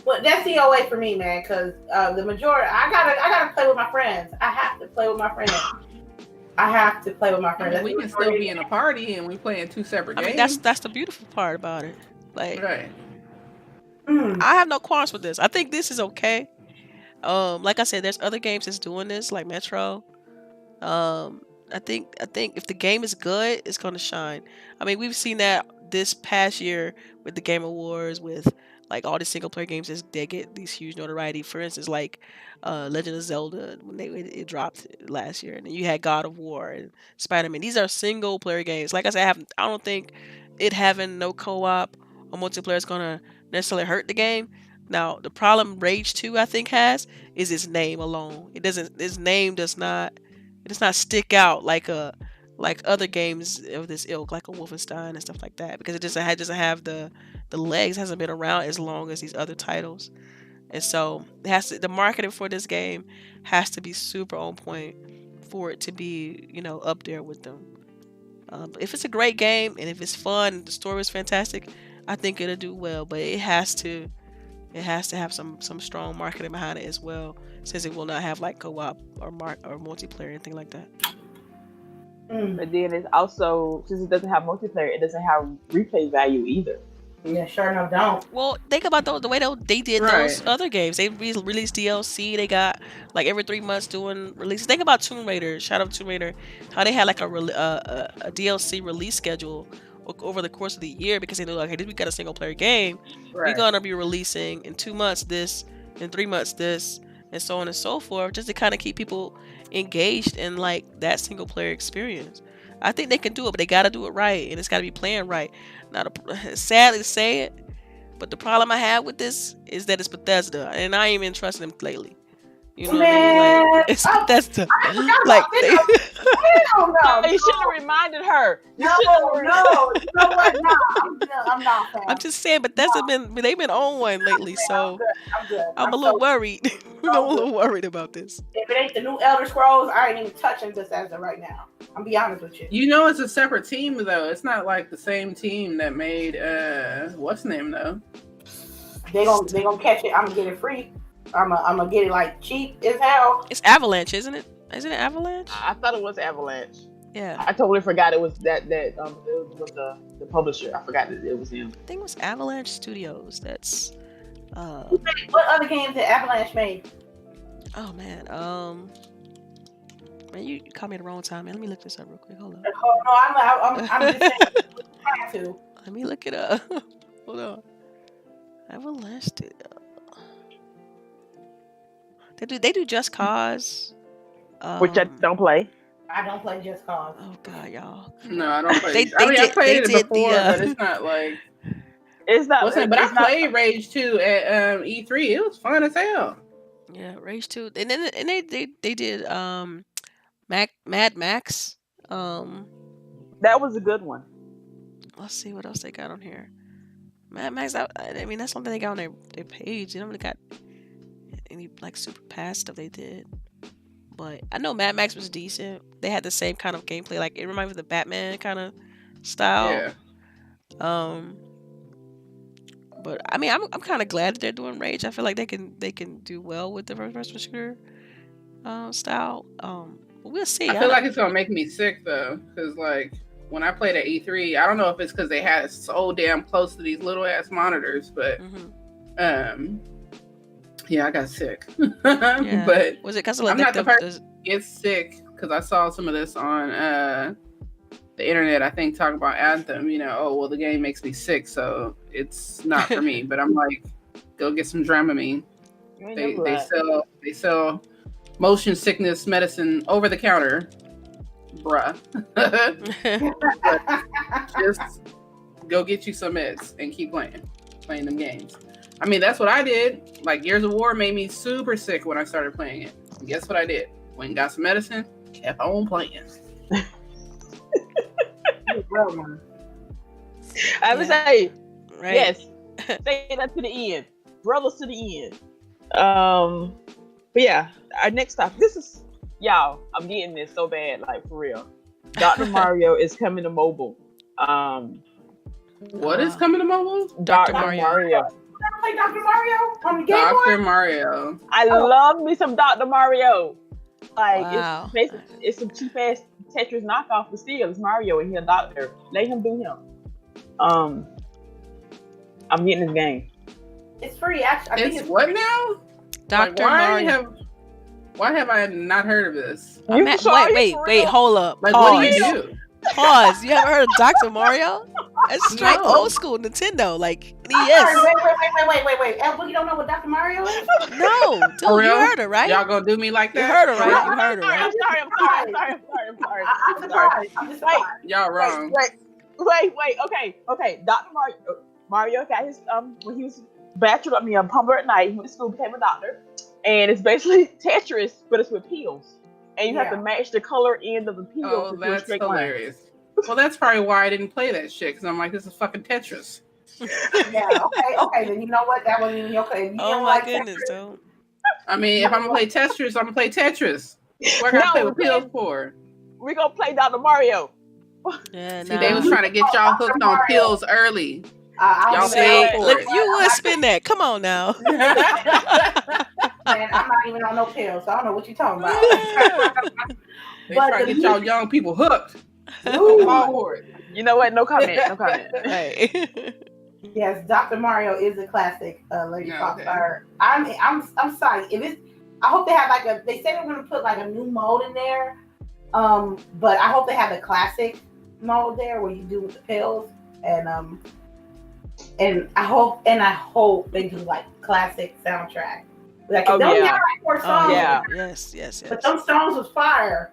Well, that's the OA for me, man, because the majority, I gotta play with my friends. I have to play with my friends. We can still be in a party and we play in 2 separate games. I mean, that's the beautiful part about it. Like, right. I have no qualms with this. I think this is okay. Like I said, there's other games that's doing this, like Metro. I think if the game is good, it's gonna shine. I mean, we've seen that this past year with the Game Awards, with like all the single player games they get these huge notoriety. For instance, like Legend of Zelda when it dropped last year, and then you had God of War and Spider-Man. These are single player games. Like I said, I don't think it having no co-op or multiplayer is gonna necessarily hurt the game. Now the problem Rage 2 I think has is its name alone. Its name does not stick out like other games of this ilk, like a Wolfenstein and stuff like that, because it doesn't have the legs, hasn't been around as long as these other titles. And so the marketing for this game has to be super on point for it to be, up there with them. If it's a great game and if it's fun and the story is fantastic, I think it'll do well. But it has to have some strong marketing behind it as well, since it will not have like co-op or multiplayer, anything like that. But then it's also, since it doesn't have multiplayer, it doesn't have replay value either. Yeah, sure enough, don't. Well, think about the way they did those other games. They released DLC. They got like every 3 months doing releases. Think about Tomb Raider, Shadow of Tomb Raider, how they had like a DLC release schedule over the course of the year, because they knew like, hey, we got a single player game. We're gonna be releasing in 2 months this, in 3 months this, and so on and so forth, just to kind of keep people engaged in like that single player experience. I think they can do it, but they got to do it right, and it's got to be playing right. Now, sadly to say it, but the problem I have with this is that it's Bethesda, and I ain't been trusting them lately. You know what I mean? Like, it's Bethesda. Like, hell no. You should have reminded her. No. You know what? No, I'm not. Fam. I'm just saying, Bethesda they've been on one lately, so I'm good. I'm a little worried. I'm a little worried about this. If it ain't the new Elder Scrolls, I ain't even touching Bethesda right now. I'm be honest with you. You know, it's a separate team though. It's not like the same team that made what's the name though. They gonna catch it. I'm gonna get it free. I'm gonna get it like cheap as hell. It's Avalanche, isn't it? Isn't it Avalanche? I thought it was Avalanche. Yeah. I totally forgot it was that it was the publisher. I forgot that it was him. I think it was Avalanche Studios. That's What other games did Avalanche made? oh man. Man, you caught me at the wrong time, man. Let me look this up real quick. Hold on. Oh no, I'm just saying. Trying to. Let me look it up. Hold on. Avalanche Studios. They do Just Cause. Which I don't play. I don't play Just Cause. Oh God, y'all. No, I don't play. I played it before, but it's not like. It's not. But I played Rage 2 at E3. It was fun as hell. Yeah, Rage 2, and then they did Mad Max. That was a good one. Let's see what else they got on here. Mad Max. I mean, that's something they got on their page. They don't really got any like super past stuff they did, but I know Mad Max was decent. They had the same kind of gameplay, like it reminded me of the Batman kind of style. Yeah. But I mean, I'm kind of glad that they're doing Rage. I feel like they can do well with the first-person shooter style. But we'll see. I feel like it's gonna make me sick though, because like when I played at E3, I don't know if it's because they had it so damn close to these little ass monitors, but yeah, I got sick. Yeah. But was it because of I'm not the person who gets sick, because I saw some of this on the internet, I think, talk about Anthem. You know, oh well, the game makes me sick, so it's not for me. But I'm like, go get some Dramamine. They sell motion sickness medicine over the counter, bruh. Just go get you some meds and keep playing them games. I mean, that's what I did. Like, Gears of War made me super sick when I started playing it. And guess what I did? Went and got some medicine, kept on playing. I would say, right. Yes, say that to the end. Brothers to the end. But yeah, our next topic. This is, y'all, I'm getting this so bad, like for real. Dr. Mario is coming to mobile. What is coming to mobile? Dr. Mario. Play Dr. Mario on the Game Boy? Dr. Mario. I love me some Dr. Mario. Like, Wow. it's basically, it's some cheap ass Tetris knockoff, but still, it's Mario and he's a doctor. Let him do him. I'm getting this game. It's free, actually. I think It's what now? Dr. Like, Mario. why have I not heard of this? Wait, hold up. Like, Pause. what do you do? Pause. You haven't heard of Dr. Mario? That's straight No. old school Nintendo, like I'm NES. sorry, wait. You don't know what Dr. Mario is? No, dude, For you real? heard her, right? Y'all gonna do me like You that? heard her, right? You heard her, I'm right? sorry. I'm surprised. I'm just surprised. Y'all wrong. Wait. Okay. Dr. Mario got his when he was bachelor. Plumber at night. He went to school, became a doctor, and it's basically Tetris, but it's with pills, and you have to match the color end of the pills. Oh, to do a that's straight line. hilarious. Well, that's probably why I didn't play that shit, because I'm like, this is fucking Tetris. Yeah, okay. Then you know what? That wasn't even okay. You Oh don't my like goodness, Tetris. dude. I mean, if I'm gonna play Tetris, I'm gonna play Tetris. What I gotta play with pills for? We gonna play Dr. Mario. Yeah, See, they was nah. trying to get y'all hooked on pills early. Y'all See, paid for look, it. you would spin that. Come on now. Man, I'm not even on no pills, so I don't know what you're talking about. They But trying to the get y'all young people hooked. Ooh. Fall for it. You know what? No comment. Right. Yes, Dr. Mario is a classic, Lady No, Foxfire. I'm sorry. If it's, I hope they have like a. They said they're going to put like a new mode in there, but I hope they have the classic mode there where you do with the pills, and I hope they do like classic soundtrack. Like Oh, those yeah. got like 4 songs, yeah. Yes. but those songs was fire.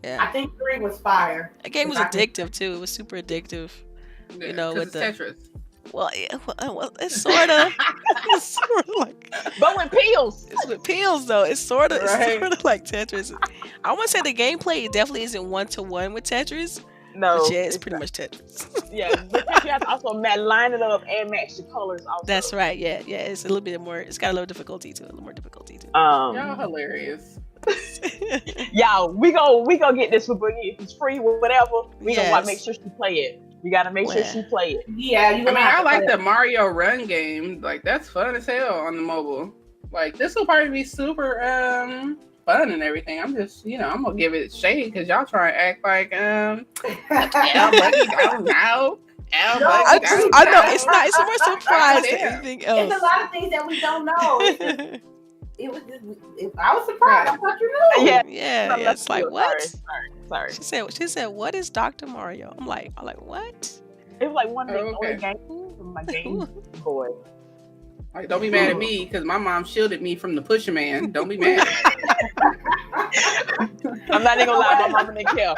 Yeah. I think 3 was fire. That game was addictive too. It was super addictive. Yeah, You know, 'cause with it's the- Tetris. Well, yeah, well it's sort of. It's sort of like. But with pills. It's with pills though. It's sort of Right. like Tetris. I want to say the gameplay definitely isn't 1-to-1 with Tetris. No. But yeah, it's pretty much Tetris. Yeah, but you have to also line it up and match the colors. Also. That's right. Yeah. It's a little bit more. It's got a little difficulty to it. A little more difficulty to Y'all hilarious. it. Y'all, we gonna get this for Boogie. If it's free, whatever, we gonna Yes. make sure she play it. We gotta make sure Well. she play it. Yeah, you. I like the Mario Run game. Like, that's fun as hell on the mobile. Like, this will probably be super fun and everything. I'm just, I'm gonna give it shade because y'all try to act like Buggy don't know. I know it's not. It's more surprised than anything else. It's a lot of things that we don't know. It was just, I was surprised. I thought you knew. Yeah. Yeah. It's like what? Sorry. She said, what is Dr. Mario? I'm like, what? It was like one of the Okay. only games from my Game Boy. Like, don't be mad at me because my mom shielded me from the Pusher Man. Don't be mad. I'm not even gonna lie, my mama didn't care.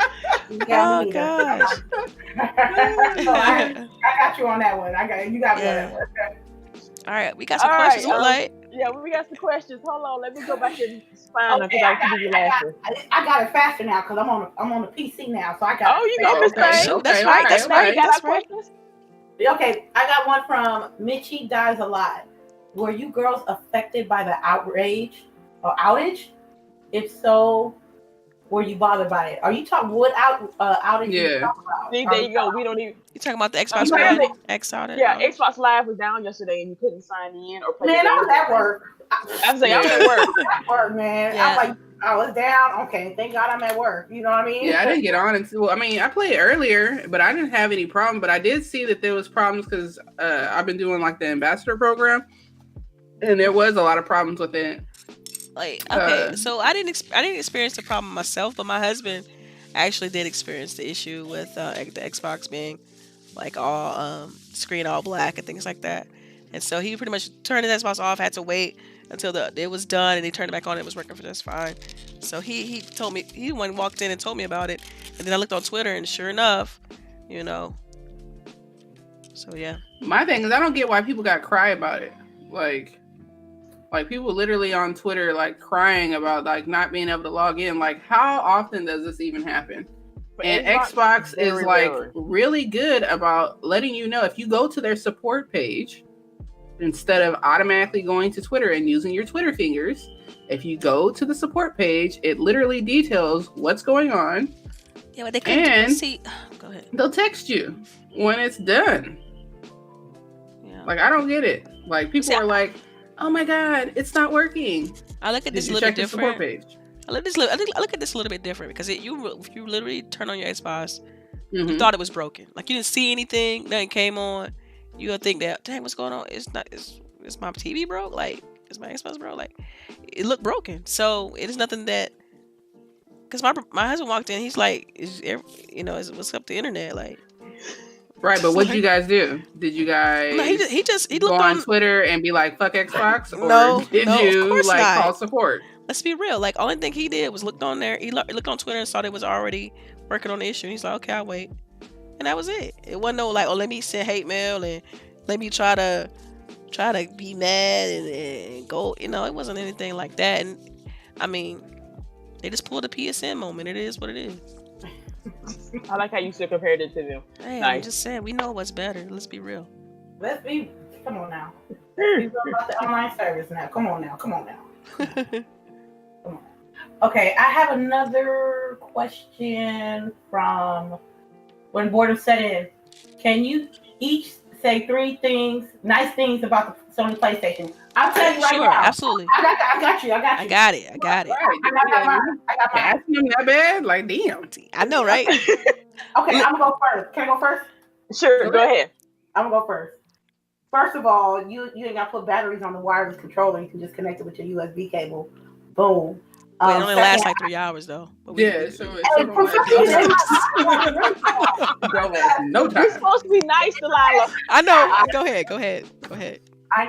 Yeah, Oh me neither. gosh. So I got you on that one. You got me on that one. All right, we got some All questions. right, Look like Yeah, we got some questions. Hold on, let me go back and find them because I can do the last one. I got it faster now because I'm on the PC now, so I got. Oh, you go, Miss Okay. Thing. Shoot, that's Okay, right. okay, That's okay. right. You got That's our right. questions? Okay, I got one from Mitchie Dies a Lot. Were you girls affected by the outrage or outage? If so, were you bothered by it? Are you talking what outage? Yeah. You talking about? See, there you go. We don't even. You talking about the Xbox You have One it. X outage? Yeah, Xbox Live was down yesterday and you couldn't sign in or play. Man, the I was game. at work. I was like, I'm at work. At work, man. Yeah. I'm like, I was down. Okay, thank God I'm at work. You know what I mean? Yeah, I didn't get on until, I played earlier, but I didn't have any problem. But I did see that there was problems because I've been doing like the ambassador program, and there was a lot of problems with it. Like, okay, so I didn't experience the problem myself, but my husband actually did experience the issue with the Xbox being like all screen all black and things like that. And so he pretty much turned his Xbox off, had to wait until it was done, and he turned it back on. It was working for just fine. So he told me, he walked in and told me about it, and then I looked on Twitter, and sure enough, So yeah. My thing is, I don't get why people got cry about it. Like people literally on Twitter like crying about like not being able to log in. Like, how often does this even happen? But And Xbox is very like rare. really good about letting you know if you go to their support page, instead of automatically going to Twitter and using your Twitter fingers, if you go to the support page, it literally details what's going on. Yeah, but they couldn't And- see. Go ahead. They'll text you when it's done. Yeah. Like, I don't get it. Like, people See, are like, oh my God, it's not working. I look at Did this a you little check bit the support different. page? I look at this a little bit different because if you literally turn on your Xbox, you Mhm. thought it was broken. Like you didn't see anything, nothing came on. You gonna think that, dang, what's going on? It's not. Is my TV broke? Like, is my Xbox broke? Like, it looked broken. So it is nothing that Because my husband walked in, he's like, what's up the internet? Like, Right, but what did you guys do? Did you guys no, he go looked on on Twitter and be like, fuck Xbox? Or No, did no, of you course like not. call support? Let's be real. Like, only thing he did was looked on there. He looked on Twitter and saw they was already working on the issue. He's like, okay, I'll wait. And that was it. It wasn't no like, oh, let me send hate mail and let me try to be mad and go. You know, it wasn't anything like that. And I mean, they just pulled a PSN moment. It is what it is. I like how you still compared it to them. Hey, Nice. I'm just saying, we know what's better. Let's be real. Come on now. Let's be about the online service now. Come on now. Come on. Okay, I have another question from when boredom set in. Can you each say 3 nice things about the Sony PlayStation? I'll tell you right Sure, now. absolutely. I got you. I got it. Right. I got asking them that bad? Like, damn. I know, right? Okay, I'm gonna go first. Can I go first? Sure, go ahead. I'm gonna go first. First of all, you ain't gotta put batteries on the wireless controller. You can just connect it with your USB cable. Boom. But it only lasts like 3 hours though. But Yeah, so Hey, don't last no time. You're supposed to be nice, Delilah. I know. Go ahead. I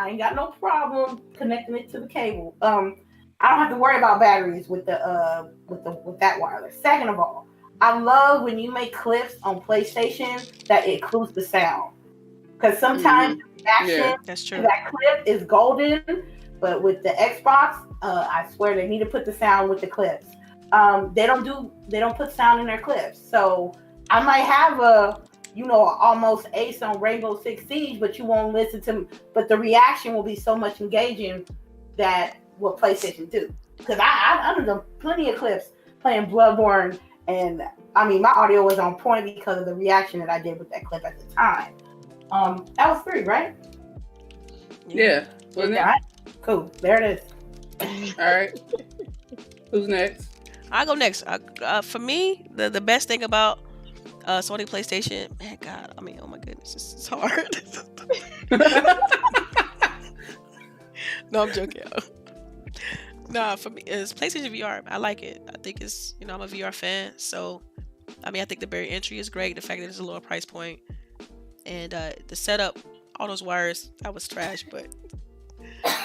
ain't got no problem connecting it to the cable. I don't have to worry about batteries with that wireless. Second of all, I love when you make clips on PlayStation that includes the sound, because sometimes the reaction That's to true. that clip is golden, but with the Xbox, I swear they need to put the sound with the clips. They don't put sound in their clips, so I might have almost ace on Rainbow Six Siege, but you won't listen to. But the reaction will be so much engaging that what PlayStation do. Because I've done plenty of clips playing Bloodborne, and I mean my audio was on point because of the reaction that I did with that clip at the time. That was 3, right? Yeah. Wasn't All right, cool. There it is. it? All right. Who's next? I'll go next. For me, the best thing about Sony PlayStation, man, God, I mean, oh my goodness, it's hard. No, I'm joking. Nah, for me, it's PlayStation VR. I like it. I think it's, I'm a VR fan. So, I mean, I think the barrier entry is great. The fact that it's a lower price point. And the setup, all those wires, that was trash. But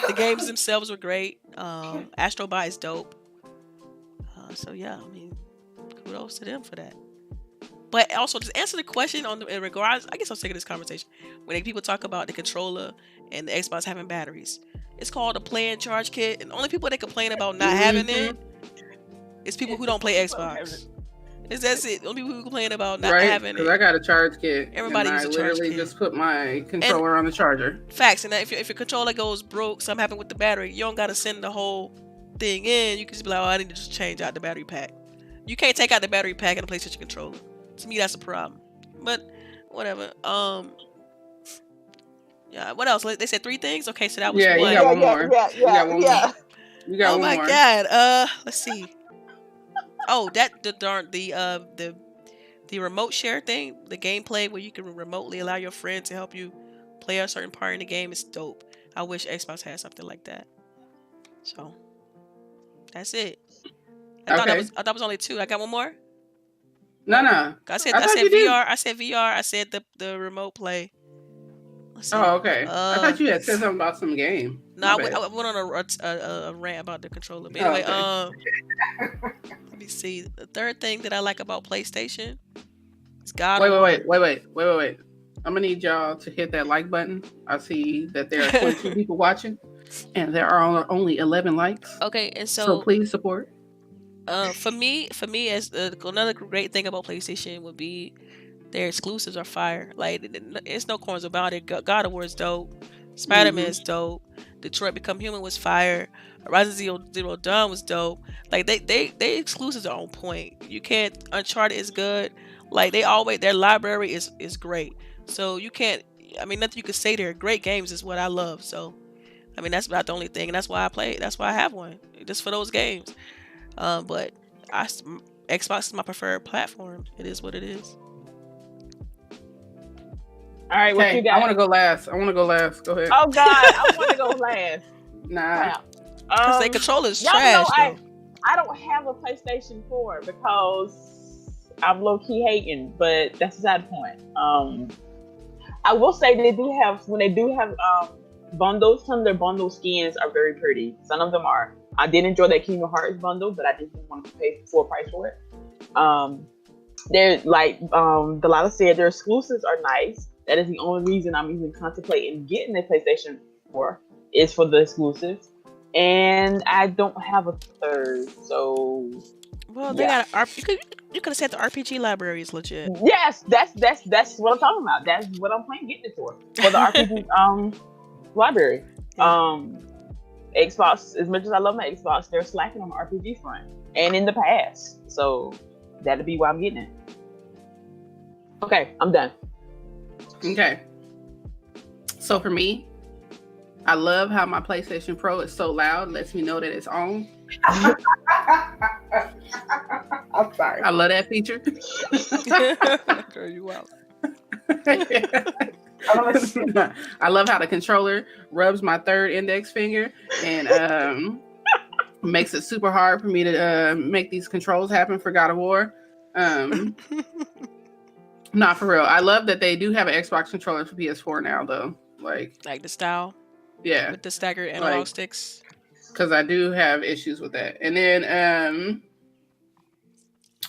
the games themselves were great. Astrobot is dope. So, yeah, I mean, kudos to them for that. But also, just answer the question in regards, I guess I'm sick of this conversation. When people talk about the controller and the Xbox having batteries. It's called a play and charge kit, and the only people that complain about not having it is people who don't play Xbox. That's it. The only people who complain about not having it. Because I got a charge kit. Everybody uses a charge kit. I literally just put my controller on the charger. Facts. And if your controller goes broke, something happened with the battery, you don't got to send the whole thing in. You can just be like, oh, I need to just change out the battery pack. You can't take out the battery pack in a PlayStation controller. To me, that's a problem. But whatever. Yeah. What else? They said 3 things. Okay, so that was one. You got one more. You got one more. You got one more. Oh my God. Let's see. Oh, the remote share thing, the gameplay where you can remotely allow your friend to help you play a certain part in the game is dope. I wish Xbox had something like that. So that's it. I thought it was only 2. I got one more. No. I said VR. I said VR. I said the remote play. Oh, okay. I thought you had said something about some game. No, I went on a rant about the controller. But anyway, let me see. The third thing that I like about PlayStation is God. Wait. I'm gonna need y'all to hit that like button. I see that there are 22 people watching, and there are only 11 likes. Okay, and so please support. For me, as another great thing about PlayStation would be their exclusives are fire. Like, it's no corners about it. God of War is dope. Spider-Man is dope. Detroit Become Human was fire. Horizon Zero Dawn was dope. Like, they exclusives are on point. You can't. Uncharted is good. Like, their library is great. So you can't. I mean, nothing you could say there. Great games is what I love. So, I mean, that's about the only thing, and that's why I play. That's why I have one, just for those games. But Xbox is my preferred platform. It is what it is. All right, what you got? I want to go last. Go ahead. Oh God, I want to go last. Nah. Because their controller is trash. I don't have a PlayStation 4 because I'm low key hating, but that's beside the point. I will say they do have bundles. Some of their bundle skins are very pretty. Some of them are. I did enjoy that Kingdom Hearts bundle, but I didn't want to pay full price for it. They're like Delilah said, their exclusives are nice. That is the only reason I'm even contemplating getting a PlayStation 4 is for the exclusives. And I don't have a third, so well, they got you could have said the RPG library is legit. Yes, that's what I'm talking about. That's what I'm planning getting it for the RPG library. Xbox, as much as I love my Xbox, they're slacking on the RPG front and in the past, so that'll be why I'm getting it. Okay, I'm done. Okay. So for me, I love how my PlayStation Pro is so loud, lets me know that it's on. I'm sorry. I love that feature. Girl, you out. I love how the controller rubs my third index finger and makes it super hard for me to make these controls happen for God of War. Not for real. I love that they do have an Xbox controller for PS4 now, though. Like the style. Yeah. With the staggered analog sticks. Because I do have issues with that. And then,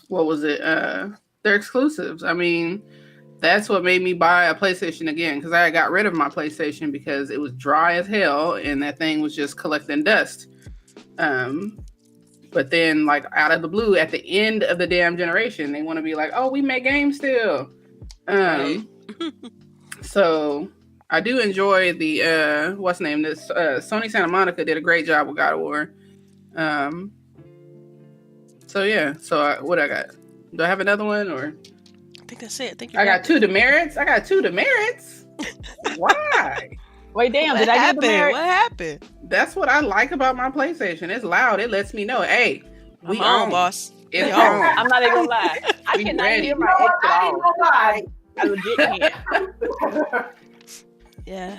what was it? They're exclusives. I mean, that's what made me buy a PlayStation again. Because I got rid of my PlayStation because it was dry as hell. And that thing was just collecting dust. But then, like, out of the blue, at the end of the damn generation, they want to be like, oh, we make games still. Right. So I do enjoy the, what's the name? This Sony Santa Monica did a great job with God of War. So, yeah. So, what I got? Do I have another one? Or I think that's it. I got two demerits. Why? Wait, damn, What did I get happened? the merit? What happened? That's what I like about my PlayStation. It's loud. It lets me know, hey, we I'm on, on, boss. It's We on. I'm not even gonna lie. I We cannot ready. hear You my know ex what? at I ain't all. gonna lie. I legit can't. Yeah.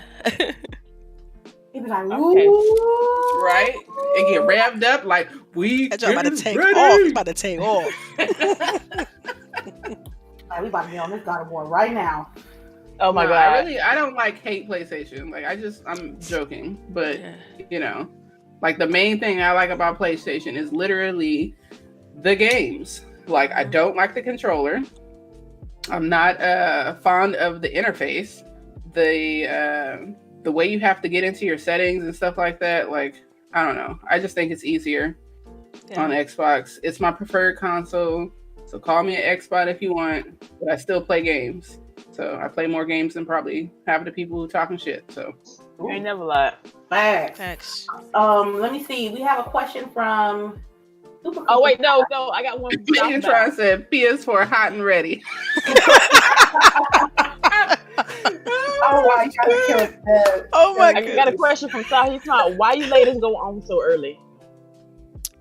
He was like, Okay. ooh. Right? It get revved up like we That joint about to get take ready. off. It's about to take off. Like, we about to be on this God of War right now. Oh my No, god. I don't like hate PlayStation. Like I'm joking, but Yeah. you know, like the main thing I like about PlayStation is literally the games. Like I don't like the controller. I'm not fond of the interface. The way you have to get into your settings and stuff like that. Like I don't know. I just think it's easier on Xbox. It's my preferred console. So call me an Xbot if you want, but I still play games. So I play more games than probably half of the people who talking shit. So You ain't never lied. Facts. Facts. Let me see. We have a question from Super. Oh wait, no, I got one. Megatron said PS4 hot and ready. Oh, why you trying to kill it? Oh my I got a question from Sahih Khan. Why you ladies go on so early?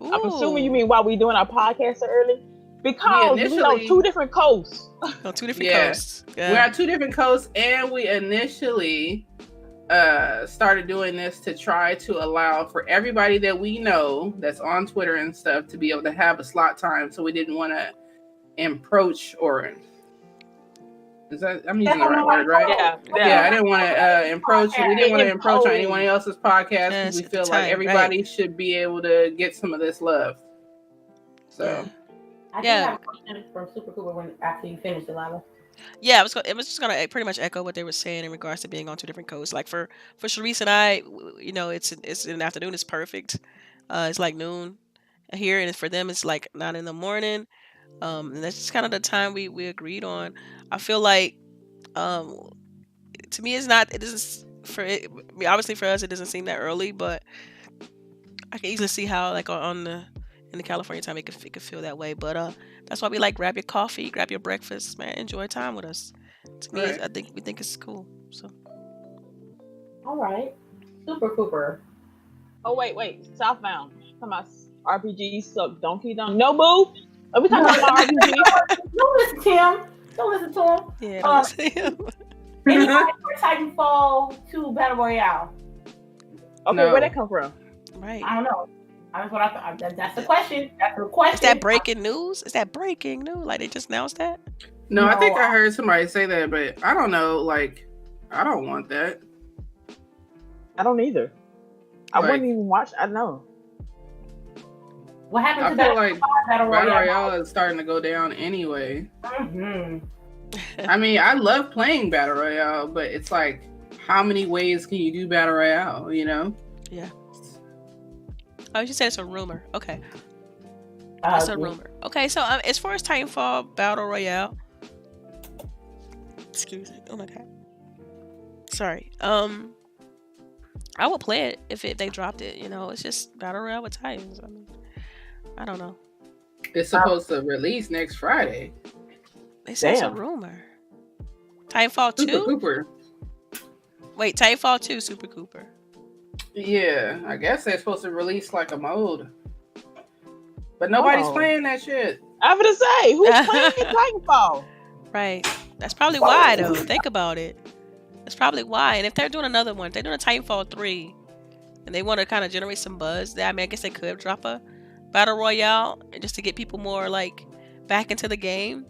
I'm assuming you mean why we doing our podcast so early? Because we're on two different coasts. On two different Yeah. coasts. We're on two different coasts, and we initially started doing this to try to allow for everybody that we know that's on Twitter and stuff to be able to have a slot time. So we didn't want to approach or I'm using the right word, right? Yeah. I didn't want to approach. We didn't want to encroach on anyone else's podcast because we feel like everybody should be able to get some of this love. So. I do have a question from Super Cooper when after you finish, Delilah. Yeah, it was just gonna pretty much echo what they were saying in regards to being on two different coasts. Like for CHAREECE and I, you know, it's in the afternoon. It's perfect. It's like noon here, and for them, it's like 9 a.m. And that's just kind of the time we agreed on. I feel like, to me, it doesn't for it. I mean, obviously for us, it doesn't seem that early, but I can easily see how like in the California time, it could feel that way. But that's why we like grab your coffee, grab your breakfast, man. Enjoy time with us. To me, I think we think it's cool. So. All right, Super Cooper. Oh wait, Southbound. Come on, RPG suck. Donkey Kong. No boo. Are we talking about RPG? Don't listen to him. Don't listen to him. Yeah, don't listen to him. Anybody for Titanfall 2 Battle Royale? Okay, where'd that come from? Right. I don't know. That's what I thought. That's the question. That's the question. Is that breaking news? Is that breaking news? Like they just announced that? No, I think I heard somebody say that, but I don't know. Like, I don't want that. I don't either. I Like, wouldn't even watch. I know. What happened I to feel that like Battle Battle Royale? Royale is starting to go down anyway. Mm-hmm. I mean, I love playing Battle Royale, but it's like, how many ways can you do Battle Royale, you know? Yeah. Oh, you said it's a rumor. Okay. It's a rumor. Okay, so as far as Titanfall Battle Royale, excuse me. Oh my god. Sorry. I would play it if they dropped it. You know, it's just Battle Royale with Titans. I mean, I don't know. It's supposed to release next Friday. They said it's a rumor. Titanfall 2? Super Cooper. Wait, Titanfall 2 Super Cooper. Yeah, I guess they're supposed to release like a mode. But nobody's playing that shit. I'm gonna say, who's playing Titanfall? Right. That's probably why, though. Think about it. That's probably why. And if they're doing another one, if they're doing a Titanfall 3, and they want to kind of generate some buzz, I mean, I guess they could drop a Battle Royale just to get people more, like, back into the game.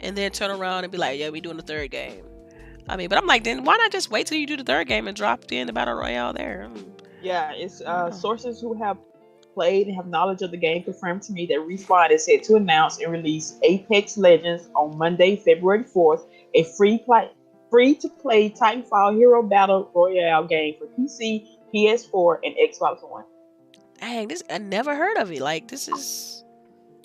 And then turn around and be like, yeah, we doing the third game. I mean, but I'm like, then why not just wait till you do the third game and drop in the Battle Royale there? Yeah, it's sources who have played and have knowledge of the game confirmed to me that Respawn is set to announce and release Apex Legends on Monday, February 4th, a free-to-play Titanfall Hero Battle Royale game for PC, PS4, and Xbox One. Dang, I never heard of it. Like, this is...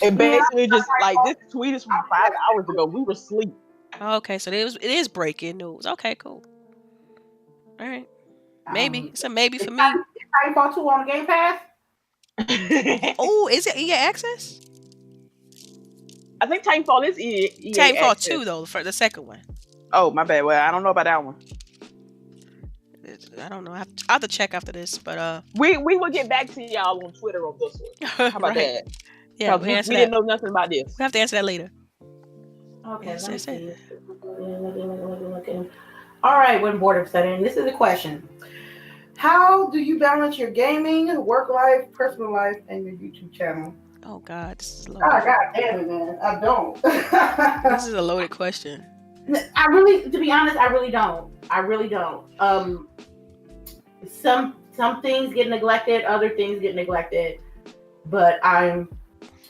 And basically just, like, this tweet is from 5 hours ago. We were asleep. Okay, so it is breaking news. Okay, cool. All right. Maybe. It's a maybe for me. Titanfall 2 on the Game Pass? Oh, is it EA Access? I think Titanfall is EA Titanfall Access. 2, though, for the second one. Oh, my bad. Well, I don't know about that one. I don't know. I have to check after this, but we will get back to y'all on Twitter on this one. How about right. that? Yeah, we didn't know nothing about this. We have to answer that later. Okay, Yes, let me yes, see. Looking. All right, when boredom set in, this is a question. How do you balance your gaming, work life, personal life, and your YouTube channel? Oh, God, this is loaded. God damn it, man. I don't. This is a loaded question. To be honest, I really don't. Some things get neglected, other things get neglected, but I'm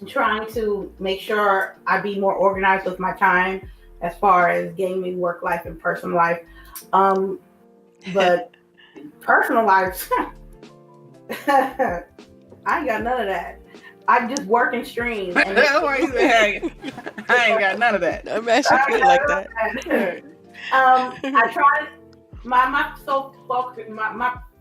trying to make sure I be more organized with my time as far as gaming, work life, and personal life. But personal life, I ain't got none of that. I just work and stream. And I ain't got none of that. I'm actually feeling like that. I try my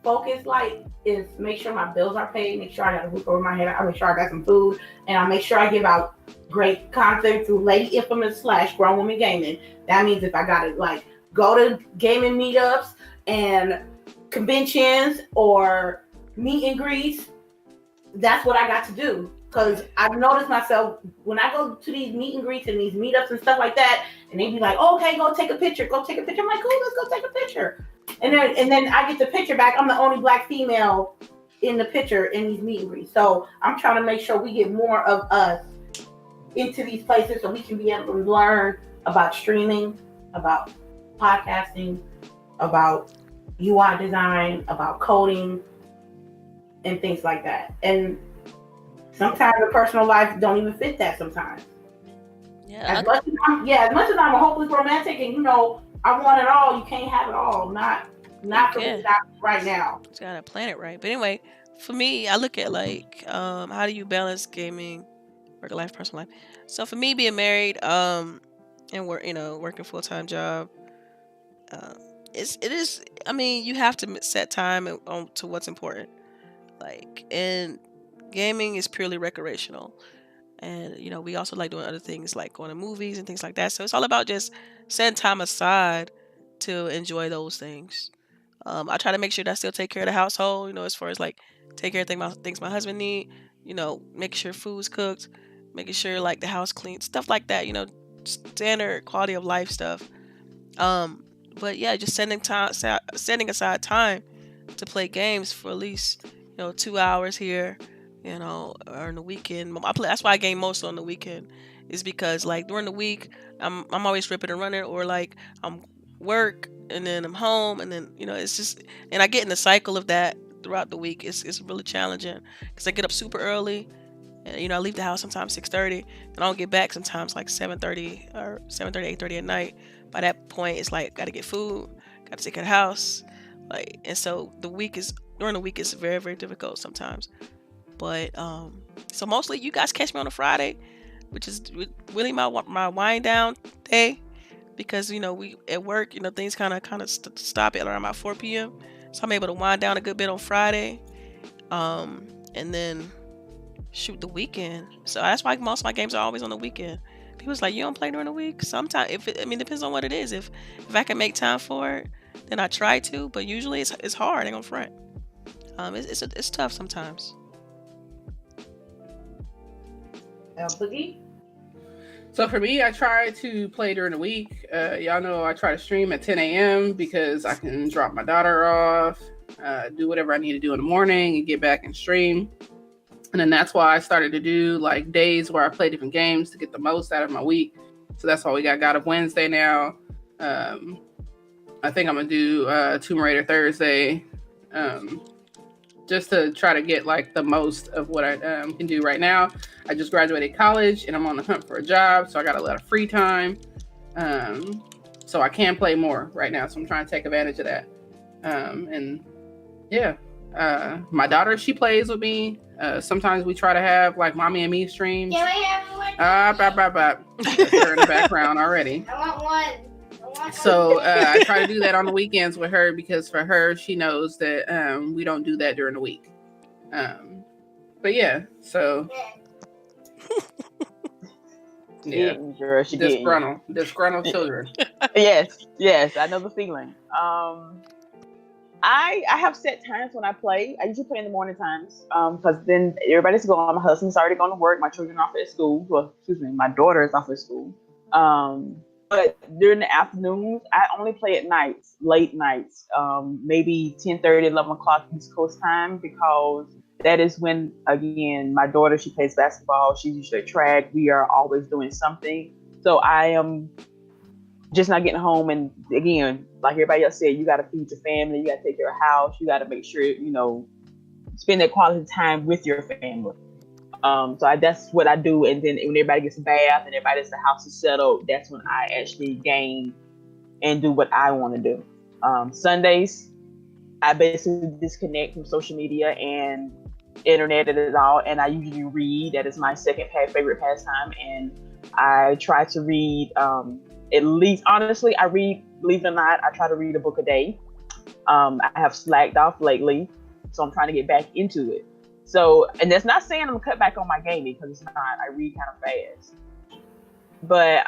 focus like is make sure my bills are paid, make sure I got a roof over my head, I make sure I got some food, and I make sure I give out great content through Lady Infamous / Grown Woman Gaming. That means if I gotta like go to gaming meetups and conventions or meet and greets, that's what I got to do. Because I've noticed myself when I go to these meet and greets and these meetups and stuff like that, and they be like, oh, okay, go take a picture. I'm like, cool, let's go take a picture. And then I get the picture back. I'm the only Black female in the picture in these meet and greets. So I'm trying to make sure we get more of us into these places so we can be able to learn about streaming, about podcasting, about UI design, about coding, and things like that. And sometimes the personal life don't even fit that sometimes. Yeah. As much as I'm a hopeless romantic and I want it all, you can't have it all. Not for me, not right now. Just gotta plan it right. But anyway, for me, I look at like how do you balance gaming, work life, personal life. So for me, being married, and working full-time job, it is. I mean, you have to set time to what's important. Like, and gaming is purely recreational, and we also like doing other things like going to movies and things like that. So it's all about just setting time aside to enjoy those things. I try to make sure that I still take care of the household, as far as like take care of things my husband need, making sure food's cooked, making sure like the house clean, stuff like that, standard quality of life stuff. But yeah, just setting aside time to play games for at least 2 hours here, you know, or on the weekend. That's why I game most on the weekend, is because like during the week I'm always ripping and running, or like I'm work and then I'm home, and then it's just, and I get in the cycle of that throughout the week. It's really challenging because I get up super early, and I leave the house sometimes 6:30, and I don't get back sometimes like 7:30 or 7:30 8:30 at night. By that point, it's like got to get food, got to take care of the house, like, and so during the week is very very difficult sometimes. But so mostly you guys catch me on a Friday, which is really my wind down day, because we at work, things kind of stop at around about 4 p.m. So I'm able to wind down a good bit on Friday, and then shoot the weekend. So that's why most of my games are always on the weekend. People's like, you don't play during the week? Sometimes, depends on what it is. If I can make time for it, then I try to. But usually it's hard. I ain't gonna front. It's tough sometimes. Boogie? So for me, I try to play during the week. Y'all know I try to stream at 10 a.m. because I can drop my daughter off, do whatever I need to do in the morning, and get back and stream. And then that's why I started to do like days where I play different games to get the most out of my week. So that's why we got God of Wednesday now. I think I'm gonna do Tomb Raider Thursday, just to try to get like the most of what I can do right now. I just graduated college and I'm on the hunt for a job, so I got a lot of free time. So I can play more right now. So I'm trying to take advantage of that. And yeah, my daughter, she plays with me. Sometimes we try to have like mommy and me streams. Can I have one? They're in the background already. I want one. So I try to do that on the weekends with her, because for her, she knows that we don't do that during the week. But yeah, so yeah, disgruntled children. Yes, I know the feeling. I have set times when I play. I usually play in the morning times, because then everybody's gone. My husband's already gone to work. My children are off at school. Well, excuse me, my daughter is off at school. But during the afternoons, I only play at nights, late nights, maybe 10:30, 11 o'clock East Coast time, because that is when, again, my daughter, she plays basketball. She's usually at track. We are always doing something. So I am just not getting home. And again, like everybody else said, you got to feed your family. You got to take care of the house. You got to make sure, spend that quality time with your family. So that's what I do. And then when everybody gets a bath and the house is settled, that's when I actually game and do what I want to do. Sundays, I basically disconnect from social media and internet and all. And I usually read. That is my second favorite pastime. And I try to read, at least, honestly, I read, believe it or not, I try to read a book a day. I have slacked off lately, so I'm trying to get back into it. So, and that's not saying I'm gonna cut back on my gaming, because it's not. I read kind of fast. But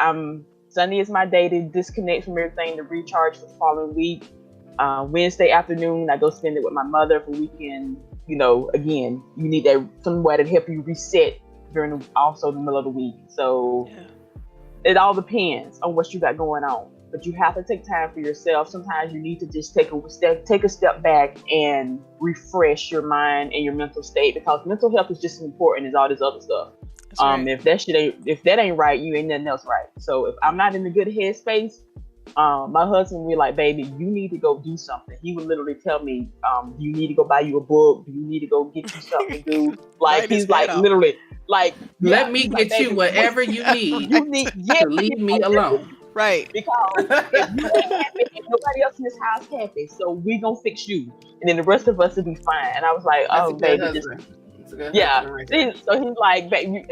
Sunday is my day to disconnect from everything, to recharge for the following week. Wednesday afternoon, I go spend it with my mother for weekend. Again, you need that somewhere to help you reset during also the middle of the week. So It all depends on what you got going on. But you have to take time for yourself. Sometimes you need to just take a step back and refresh your mind and your mental state, because mental health is just as important as all this other stuff. Right. If that ain't right, you ain't nothing else right. So if I'm not in a good headspace, my husband will be like, baby, you need to go do something. He would literally tell me, you need to go buy you a book. You need to go get you something to do. Like, he's like, literally, like, let me get you whatever you need. You need to leave me alone. Right. Because if you ain't happy, nobody else in this house happy. So we gonna fix you, and then the rest of us will be fine. And I was like, That's oh, baby, So he's like, baby,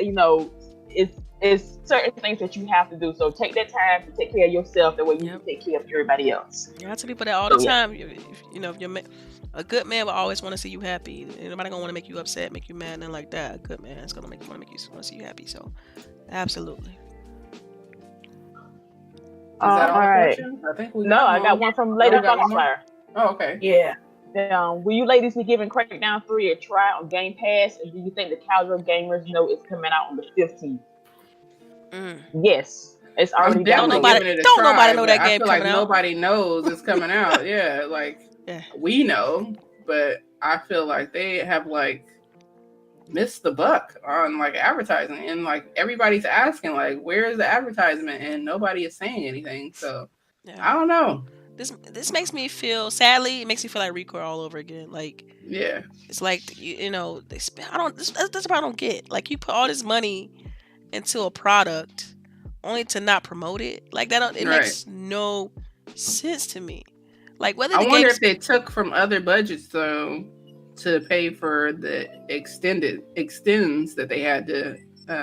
it's certain things that you have to do. So take that time to take care of yourself. That way you can take care of everybody else. Yeah, I tell people that all the time. If you're a good man will always want to see you happy. Nobody gonna want to make you upset, make you mad, nothing like that. A good man is gonna want to see you happy. So, absolutely. All right. I got one from Lady Flyer. Oh, okay. Yeah. Will you ladies be giving Crackdown 3 a try on Game Pass? And do you think the casual gamers know it's coming out on the 15th? Yes. It's already don't nobody know that game coming out. Nobody knows it's coming out. We know, but I feel like they have missed the buck on like advertising, and like everybody's asking like, where is the advertisement, and nobody is saying anything. So I don't know. This makes me feel, sadly, it makes me feel like Recore all over again. Like, yeah, it's like you know they spend. I don't. That's what I don't get. Like, you put all this money into a product only to not promote it. Like that. It makes no sense to me. Like whether I wonder if they took from other budgets though to pay for the extends that they had to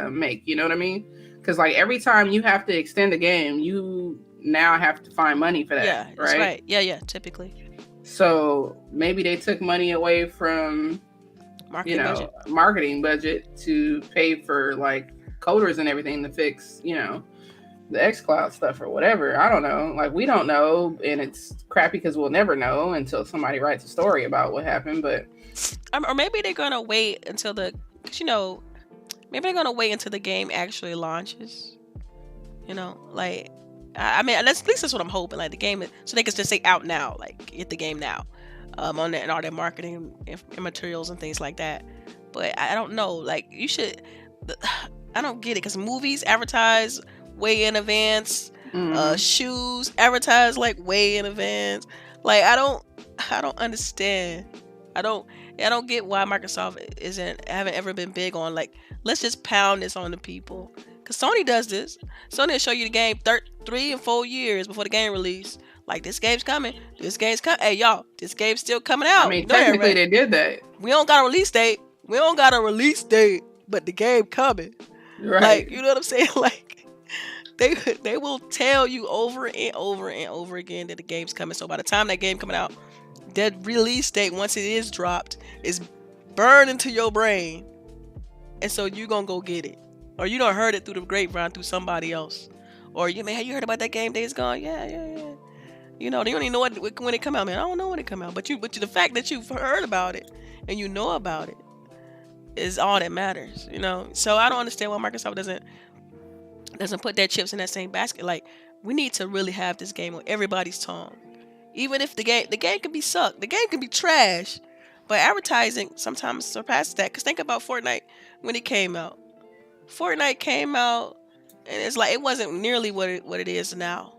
make. You know what I mean? Because like every time you have to extend a game, you now have to find money for that. Yeah, that's right. Yeah, typically. So maybe they took money away from marketing budget to pay for like coders and everything to fix, the xCloud stuff or whatever. I don't know. Like, we don't know, and it's crappy because we'll never know until somebody writes a story about what happened. But or maybe they're gonna wait until maybe they're gonna wait until the game actually launches. Like, I mean, at least that's what I'm hoping. Like the game, so they can just say out now, like get the game now, on that and all their marketing and materials and things like that. But I don't know. Like you should. I don't get it because movies advertise way in advance. Shoes advertise like way in advance. Like I don't understand. I don't get why Microsoft haven't ever been big on like, let's just pound this on the people. Cause Sony does this. Sony will show you the game 3 and 4 years before the game release. Like, this game's coming. This game's coming. Hey, y'all, this game's still coming out. I mean, technically they did that. We don't got a release date. But the game coming. Right. Like, you know what I'm saying? Like, they will tell you over and over and over again that the game's coming. So by the time that game coming out, that release date, once it is dropped, is burned into your brain. And so you gonna go get it. Or you done heard it through the grapevine through somebody else. Or you heard about that game Days Gone? Yeah. They don't even know when it come out, man. I don't know when it come out. But the fact that you've heard about it and you know about it is all that matters, So I don't understand why Microsoft doesn't put their chips in that same basket. Like, we need to really have this game on everybody's tongue. Even if the game can be sucked, the game can be trash, but advertising sometimes surpasses that. Because think about Fortnite when it came out. Fortnite came out, and it's like it wasn't nearly what it is now.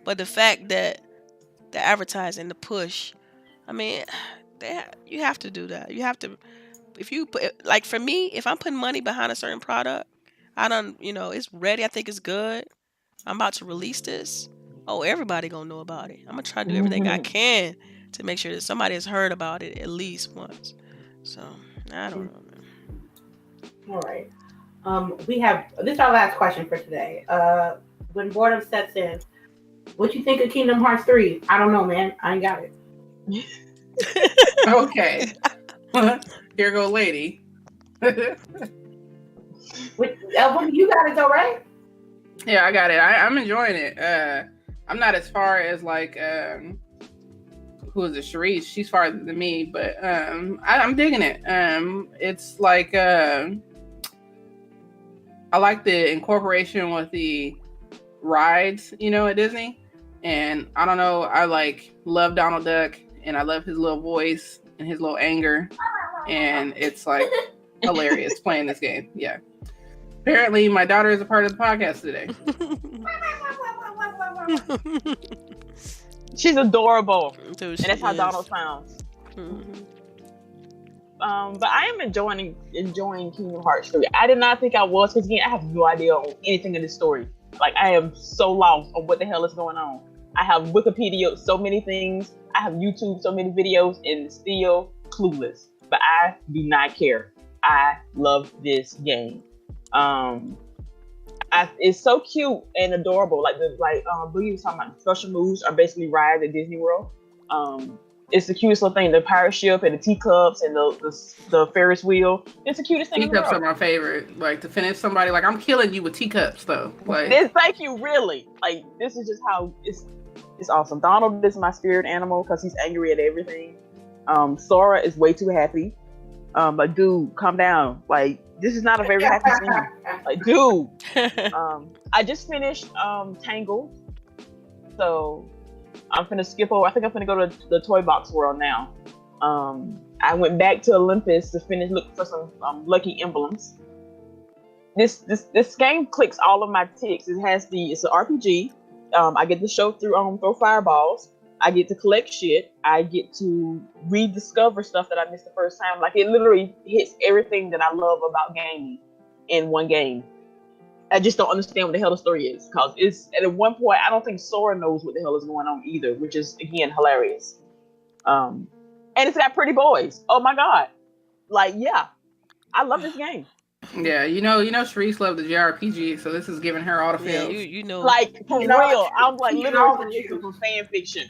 But the fact that the advertising, the push, I mean, you have to do that. You have to, if you put, like for me, if I'm putting money behind a certain product, it's ready. I think it's good. I'm about to release this. Oh, everybody gonna know about it. I'm gonna try to do everything I can to make sure that somebody has heard about it at least once. So I don't know, man. All right. This is our last question for today. When boredom sets in, what you think of Kingdom Hearts 3? I don't know, man. I ain't got it. Okay. Here go lady. You got it though, right? Yeah, I got it. I'm enjoying it. I'm not as far as like who is it, CHAREECE? She's farther than me, but I'm digging it. It's like I like the incorporation with the rides, at Disney. And I don't know, I love Donald Duck, and I love his little voice and his little anger. And it's like hilarious playing this game. Yeah. Apparently my daughter is a part of the podcast today. She's adorable. Dude, and that's how Donald sounds. Mm-hmm. But I am enjoying Kingdom Hearts 3. I did not think I was, because again, I have no idea on anything in this story. Like, I am so lost on what the hell is going on. I have Wikipedia so many things. I have YouTube so many videos, and still clueless. But I do not care. I love this game. It's so cute and adorable. Boogie was talking about, special moves are basically rides at Disney World. It's the cutest little thing. The pirate ship and the teacups and the Ferris wheel. It's the cutest thing. Teacups are my favorite. Like, to finish somebody, like, I'm killing you with teacups though. Like, thank you, really. Like, this is just how it's awesome. Donald is my spirit animal because he's angry at everything. Sora is way too happy. Like, dude, calm down. Like, this is not a very happy scene. Like, dude. I just finished Tangled, so I'm finna skip over. I think I'm finna go to the Toy Box World now. I went back to Olympus to finish looking for some lucky emblems. This game clicks all of my ticks. It's an RPG. I get to throw fireballs. I get to collect shit. I get to rediscover stuff that I missed the first time. Like, it literally hits everything that I love about gaming in one game. I just don't understand what the hell the story is, because at one point I don't think Sora knows what the hell is going on either, which is again hilarious. And it's got pretty boys. Oh my god! Like, yeah, I love this game. Yeah, CHAREECE loved the JRPG, so this is giving her all the feels. Yeah, like for real. I'm like literally from fan fiction.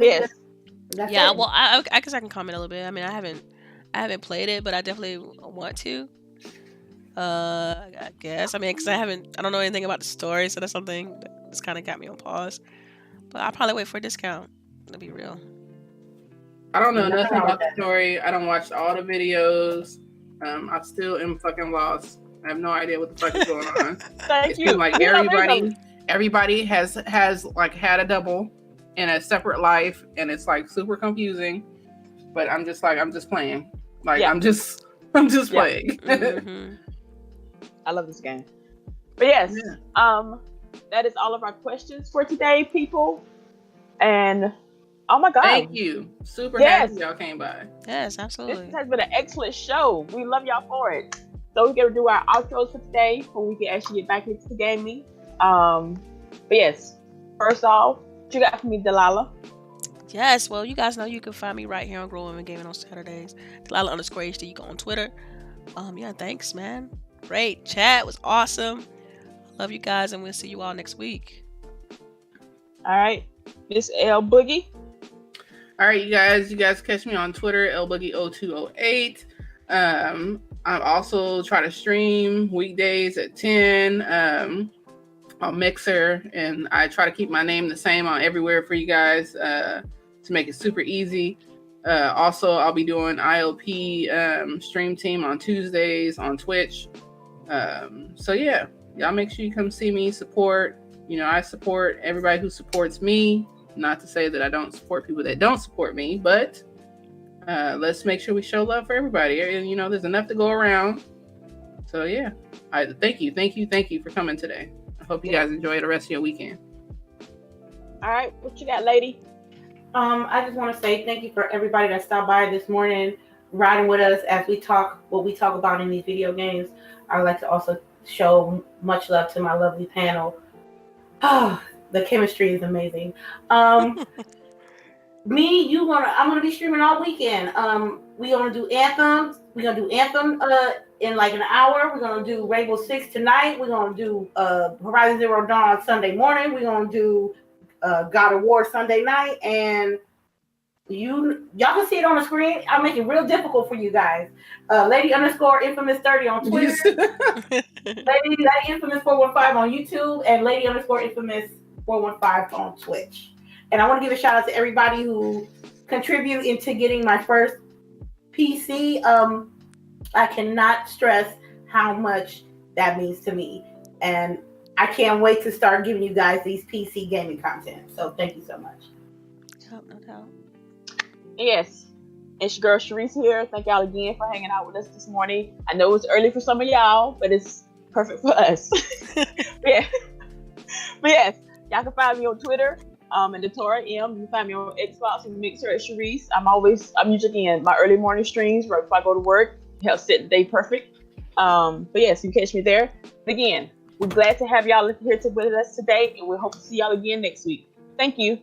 Yes. Yeah. Well, I guess I can comment a little bit. I mean, I haven't played it, but I definitely want to. I guess. I mean, because I don't know anything about the story, so that's something that's kind of got me on pause. But I'll probably wait for a discount. To be real. I don't know nothing about the story. I don't watch all the videos. I still am fucking lost. I have no idea what the fuck is going on. Thank you. Like everybody has like had a double in a separate life, and it's like super confusing. But I'm just playing. Like, yeah. I'm just playing. Mm-hmm. I love this game. But yes, that is all of our questions for today, people. And oh my god, thank you. Super happy y'all came by. Yes, absolutely. This has been an excellent show. We love y'all for it. So we're gonna do our outros for today, so we can actually get back into gaming. But yes, first off, what you got for me, Delilah? Yes, well, you guys know you can find me right here on Grown Women Gaming on Saturdays. Delilah_HD. You go on Twitter. Yeah, thanks, man. Great chat. Was awesome. Love you guys, and we'll see you all next week. All right, Miss LBOOGIE. All right, you guys catch me on Twitter, LBOOGIE0208. I also try to stream weekdays at 10 on Mixer, and I try to keep my name the same on everywhere for you guys to make it super easy. Also, I'll be doing ILP stream team on Tuesdays on Twitch. So yeah, y'all make sure you come see me, support. I support everybody who supports me. Not to say that I don't support people that don't support me, but let's make sure we show love for everybody. And there's enough to go around. So yeah, thank you for coming today. I hope you guys enjoy the rest of your weekend. All right, what you got, lady? I just want to say thank you for everybody that stopped by this morning, riding with us as we talk what we talk about in these video games. I would like to also show much love to my lovely panel. The chemistry is amazing. I'm gonna be streaming all weekend. We're gonna do Anthem. We're gonna do Anthem in like an hour. We're gonna do Rainbow Six tonight. We're gonna do Horizon Zero Dawn on Sunday morning. We're gonna do God of War Sunday night, and y'all can see it on the screen. I make it real difficult for you guys. Lady_infamous30 on Twitter, Lady Infamous 415 on YouTube, and Lady_infamous 415 on Twitch. And I want to give a shout out to everybody who contribute into getting my first PC. I cannot stress how much that means to me, and I can't wait to start giving you guys these PC gaming content. So thank you so much. No doubt. Yes, it's your girl CHAREECE here. Thank y'all again for hanging out with us this morning. I know it's early for some of y'all, but it's perfect for us. But yes, y'all can find me on Twitter. And Datora M. You can find me on Xbox and Mixer at CHAREECE. I'm usually in my early morning streams right before I go to work. Help set the day perfect. But yes, you can catch me there. But again, we're glad to have y'all here with us today, and we hope to see y'all again next week. Thank you.